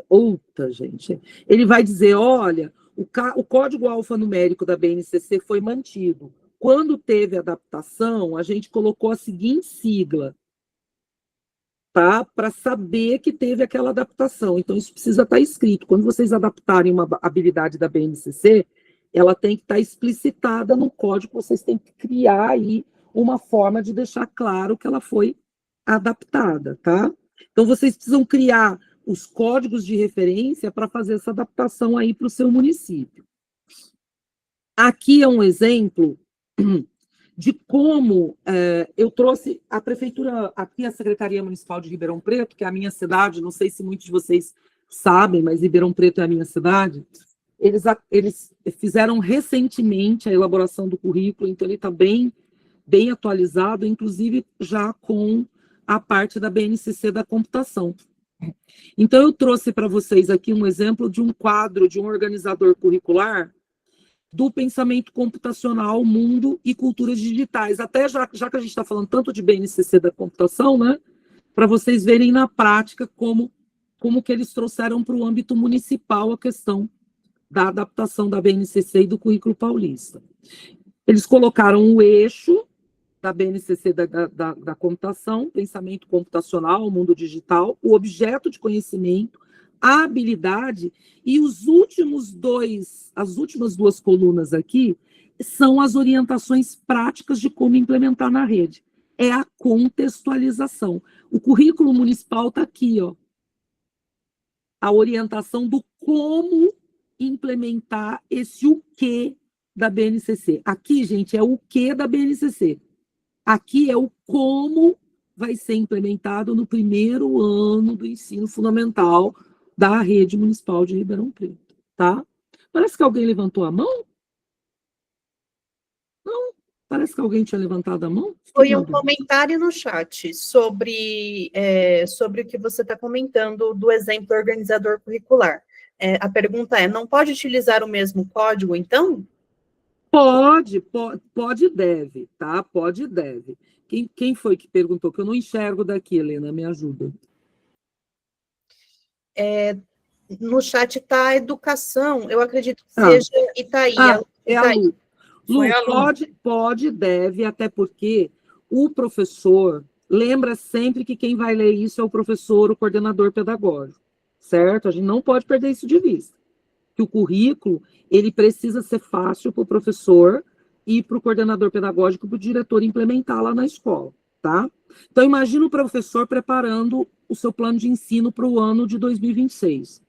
Outra, gente. Ele vai dizer, olha, o código alfanumérico da BNCC foi mantido. Quando teve adaptação, a gente colocou a seguinte sigla, tá? Para saber que teve aquela adaptação. Então, isso precisa estar escrito. Quando vocês adaptarem uma habilidade da BNCC, ela tem que estar explicitada no código, vocês têm que criar aí uma forma de deixar claro que ela foi adaptada, tá? Então, vocês precisam criar os códigos de referência para fazer essa adaptação aí para o seu município. Aqui é um exemplo de como eu trouxe a prefeitura, aqui a Secretaria Municipal de Ribeirão Preto, que é a minha cidade, não sei se muitos de vocês sabem, mas Ribeirão Preto é a minha cidade. Eles fizeram recentemente a elaboração do currículo, então ele está bem atualizado, inclusive já com a parte da BNCC da computação. Então, eu trouxe para vocês aqui um exemplo de um quadro de um organizador curricular do pensamento computacional, mundo e culturas digitais. Até já que a gente está falando tanto de BNCC da computação, né, para vocês verem na prática como que eles trouxeram para o âmbito municipal a questão da adaptação da BNCC e do currículo paulista. Eles colocaram o eixo da BNCC da computação, pensamento computacional, mundo digital, o objeto de conhecimento, a habilidade, e as últimas duas colunas aqui são as orientações práticas de como implementar na rede. É a contextualização. O currículo municipal está aqui, ó. A orientação do como implementar esse o quê da BNCC. Aqui, gente, é o quê da BNCC. Aqui é o como vai ser implementado no primeiro ano do ensino fundamental da rede municipal de Ribeirão Preto, tá? Parece que alguém levantou a mão? Não? Parece que alguém tinha levantado a mão? Foi um comentário no chat sobre o que você está comentando do exemplo organizador curricular. A pergunta é, não pode utilizar o mesmo código, então? Pode e deve, tá? Pode e deve. Quem foi que perguntou? Que eu não enxergo daqui, Helena, me ajuda. No chat está educação, eu acredito que seja Itaí. É a Lu. Lu, pode e deve, até porque o professor, lembra sempre que quem vai ler isso é o professor, o coordenador pedagógico, certo? A gente não pode perder isso de vista. Que o currículo, ele precisa ser fácil para o professor e para o coordenador pedagógico, para o diretor implementar lá na escola, tá? Então, imagina o professor preparando o seu plano de ensino para o ano de 2026.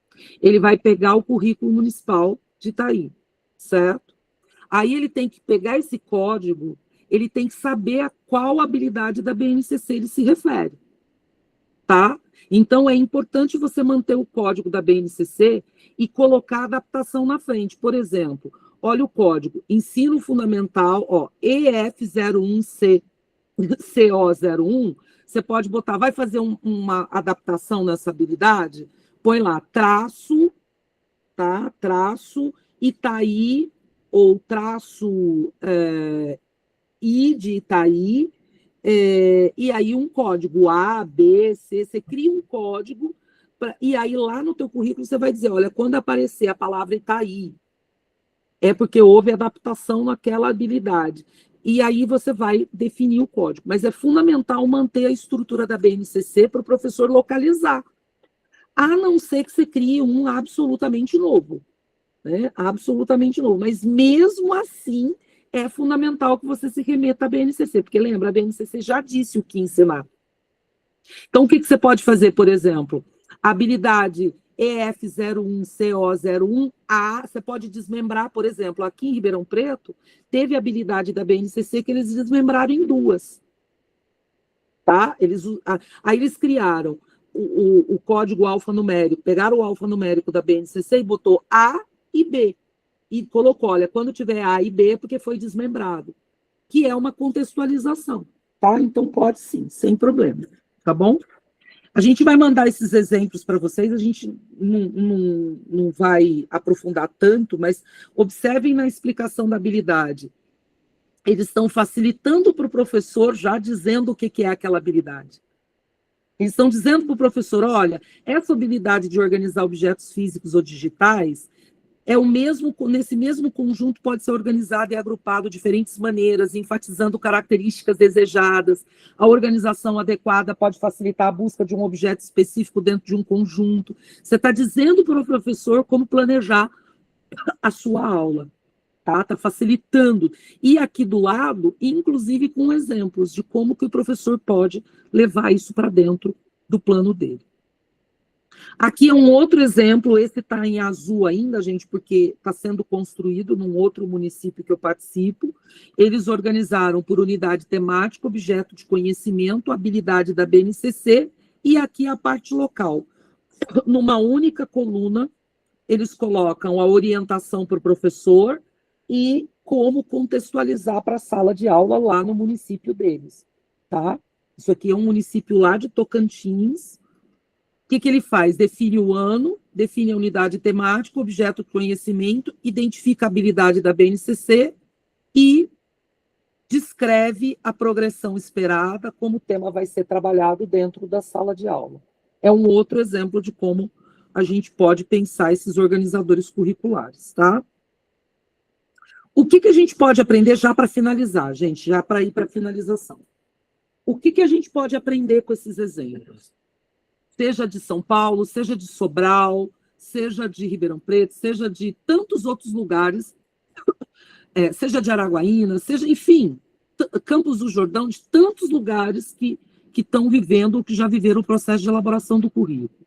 Ele vai pegar o currículo municipal de Itaí, certo? Aí ele tem que pegar esse código, ele tem que saber a qual habilidade da BNCC ele se refere, tá? Então, é importante você manter o código da BNCC e colocar a adaptação na frente. Por exemplo, olha o código, ensino fundamental, ó, EF01C, CO01, você pode botar, vai fazer uma adaptação nessa habilidade? Põe lá, traço, tá? Traço, Itaí, ou traço I de Itaí, e aí um código A, B, C, você cria um código, e aí lá no teu currículo você vai dizer, olha, quando aparecer a palavra Itaí, é porque houve adaptação naquela habilidade. E aí você vai definir o código. Mas é fundamental manter a estrutura da BNCC para o professor localizar, a não ser que você crie um absolutamente novo. Né? Absolutamente novo. Mas mesmo assim, é fundamental que você se remeta à BNCC, porque lembra, a BNCC já disse o que ensinar. Então, o que você pode fazer, por exemplo? A habilidade EF01, CO01, você pode desmembrar, por exemplo, aqui em Ribeirão Preto, teve a habilidade da BNCC que eles desmembraram em duas. Tá? Aí eles criaram o código alfanumérico, pegaram o alfanumérico da BNCC e botou A e B. E colocou, olha, quando tiver A e B, é porque foi desmembrado. Que é uma contextualização. Tá? Então pode sim, sem problema. Tá bom? A gente vai mandar esses exemplos para vocês, a gente não vai aprofundar tanto, mas observem na explicação da habilidade. Eles estão facilitando para o professor, já dizendo o que é aquela habilidade. Eles estão dizendo para o professor, olha, essa habilidade de organizar objetos físicos ou digitais nesse mesmo conjunto pode ser organizado e agrupado de diferentes maneiras, enfatizando características desejadas. A organização adequada pode facilitar a busca de um objeto específico dentro de um conjunto. Você está dizendo para o professor como planejar a sua aula. Tá facilitando. E aqui do lado, inclusive com exemplos de como que o professor pode levar isso para dentro do plano dele. Aqui é um outro exemplo, esse está em azul ainda, gente, porque está sendo construído num outro município que eu participo. Eles organizaram por unidade temática, objeto de conhecimento, habilidade da BNCC, e aqui a parte local. Numa única coluna, eles colocam a orientação para o professor e como contextualizar para a sala de aula lá no município deles. Tá? Isso aqui é um município lá de Tocantins. O que ele faz? Define o ano, define a unidade temática, objeto de conhecimento, identifica a habilidade da BNCC e descreve a progressão esperada, como o tema vai ser trabalhado dentro da sala de aula. É um outro exemplo de como a gente pode pensar esses organizadores curriculares, tá? O que a gente pode aprender já para finalizar, gente? Já para ir para a finalização. O que a gente pode aprender com esses exemplos? Seja de São Paulo, seja de Sobral, seja de Ribeirão Preto, seja de tantos outros lugares, seja de Araguaína, seja, enfim, Campos do Jordão, de tantos lugares que estão vivendo, que já viveram o processo de elaboração do currículo.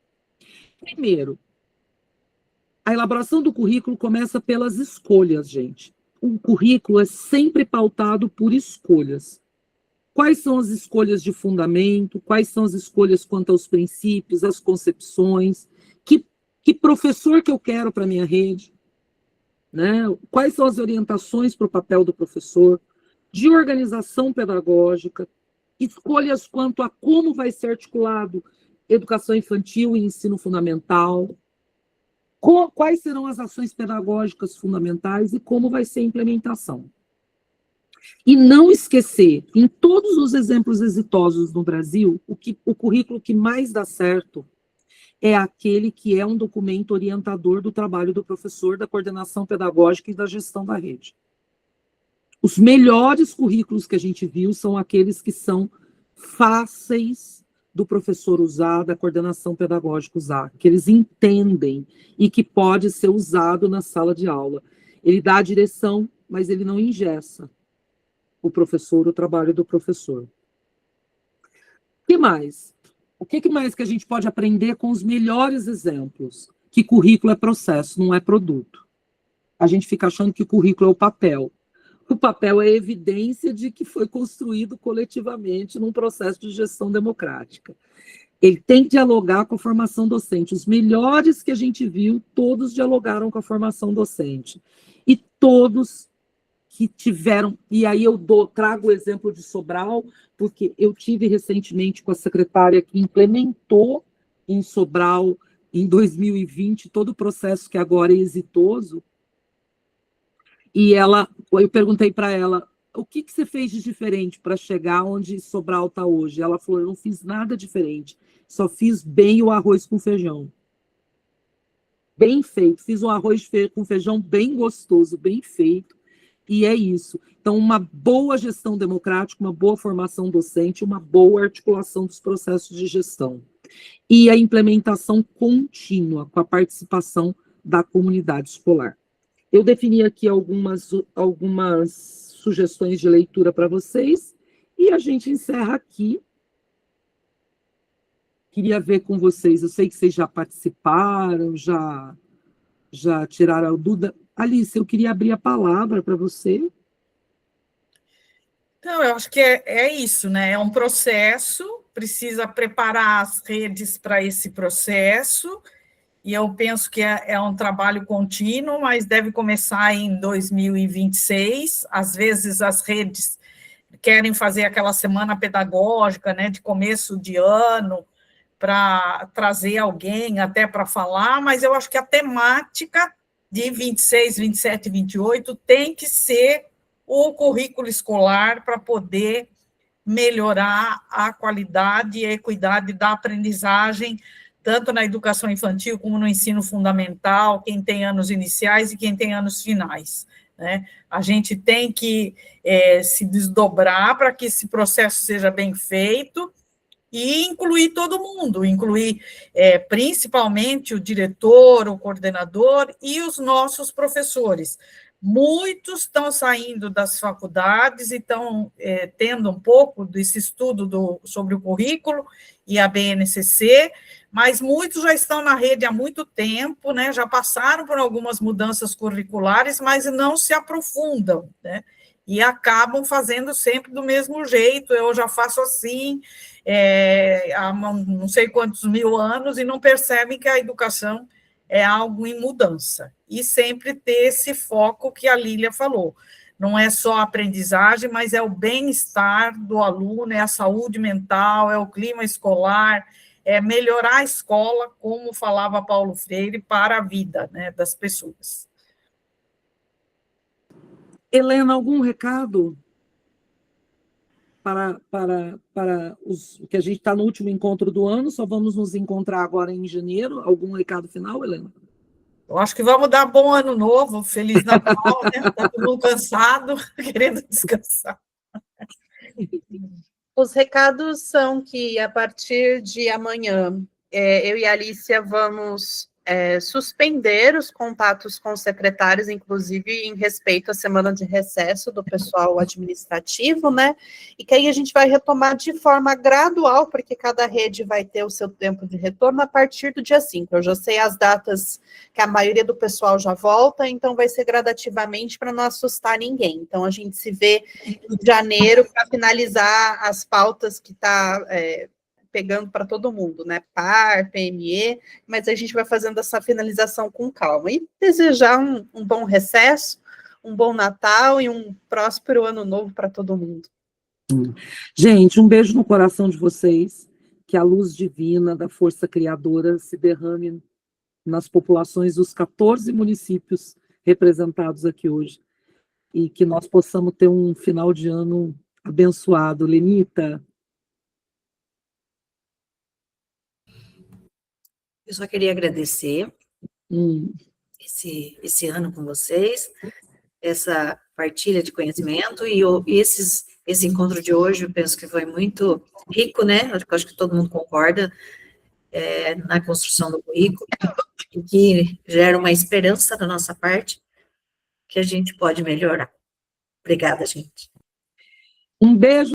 Primeiro, a elaboração do currículo começa pelas escolhas, gente. O currículo é sempre pautado por escolhas. Quais são as escolhas de fundamento? Quais são as escolhas quanto aos princípios, as concepções? Que professor que eu quero para a minha rede? Né? Quais são as orientações para o papel do professor? De organização pedagógica, escolhas quanto a como vai ser articulado educação infantil e ensino fundamental, quais serão as ações pedagógicas fundamentais e como vai ser a implementação. E não esquecer, em todos os exemplos exitosos no Brasil, o currículo que mais dá certo é aquele que é um documento orientador do trabalho do professor, da coordenação pedagógica e da gestão da rede. Os melhores currículos que a gente viu são aqueles que são fáceis do professor usar, da coordenação pedagógica usar, que eles entendem e que pode ser usado na sala de aula. Ele dá a direção, mas ele não engessa o professor, o trabalho do professor. O que mais? O que mais que a gente pode aprender com os melhores exemplos? Que currículo é processo, não é produto. A gente fica achando que o currículo é o papel. O papel é evidência de que foi construído coletivamente num processo de gestão democrática. Ele tem que dialogar com a formação docente. Os melhores que a gente viu, todos dialogaram com a formação docente. E todos que tiveram, e aí eu trago o exemplo de Sobral, porque eu tive recentemente com a secretária que implementou em Sobral, em 2020, todo o processo que agora é exitoso, e eu perguntei para ela, o que você fez de diferente para chegar onde Sobral está hoje? Ela falou, eu não fiz nada diferente, só fiz bem o arroz com feijão. Bem feito, fiz um arroz com feijão bem gostoso, bem feito, e é isso. Então, uma boa gestão democrática, uma boa formação docente, uma boa articulação dos processos de gestão. E a implementação contínua, com a participação da comunidade escolar. Eu defini aqui algumas sugestões de leitura para vocês, e a gente encerra aqui. Queria ver com vocês, eu sei que vocês já participaram, já tiraram a dúvida. Alice, eu queria abrir a palavra para você. Então, eu acho que é isso, né? É um processo, precisa preparar as redes para esse processo, e eu penso que é um trabalho contínuo, mas deve começar em 2026. Às vezes as redes querem fazer aquela semana pedagógica, né, de começo de ano, para trazer alguém até para falar, mas eu acho que a temática de 26, 27 e 28 tem que ser o currículo escolar para poder melhorar a qualidade e a equidade da aprendizagem, tanto na educação infantil como no ensino fundamental, quem tem anos iniciais e quem tem anos finais, né? A gente tem que se desdobrar para que esse processo seja bem feito e incluir todo mundo, incluir principalmente o diretor, o coordenador e os nossos professores. Muitos estão saindo das faculdades e estão tendo um pouco desse estudo sobre o currículo e a BNCC, mas muitos já estão na rede há muito tempo, né, já passaram por algumas mudanças curriculares, mas não se aprofundam, né, e acabam fazendo sempre do mesmo jeito, eu já faço assim, há não sei quantos mil anos, e não percebem que a educação é algo em mudança, e sempre ter esse foco que a Lília falou, não é só a aprendizagem, mas é o bem-estar do aluno, é a saúde mental, é o clima escolar, é melhorar a escola, como falava Paulo Freire, para a vida, né, das pessoas. Helena, algum recado para os que a gente está no último encontro do ano, só vamos nos encontrar agora em janeiro? Algum recado final, Helena? Eu acho que vamos dar bom ano novo, Feliz Natal, né? Está todo mundo cansado, querendo descansar. Os recados são que, a partir de amanhã, eu e a Alicia vamos suspender os contatos com os secretários, inclusive em respeito à semana de recesso do pessoal administrativo, né? E que aí a gente vai retomar de forma gradual, porque cada rede vai ter o seu tempo de retorno a partir do dia 5. Eu já sei as datas que a maioria do pessoal já volta, então vai ser gradativamente para não assustar ninguém. Então a gente se vê em janeiro para finalizar as pautas que está pegando para todo mundo, né? PAR, PME, mas a gente vai fazendo essa finalização com calma. E desejar um bom recesso, um bom Natal e um próspero ano novo para todo mundo. Gente, um beijo no coração de vocês, que a luz divina da força criadora se derrame nas populações dos 14 municípios representados aqui hoje, e que nós possamos ter um final de ano abençoado. Lenita? Eu só queria agradecer esse ano com vocês, essa partilha de conhecimento e esse encontro de hoje, eu penso que foi muito rico, né? Eu acho que todo mundo concorda na construção do currículo, e que gera uma esperança da nossa parte que a gente pode melhorar. Obrigada, gente. Um beijo.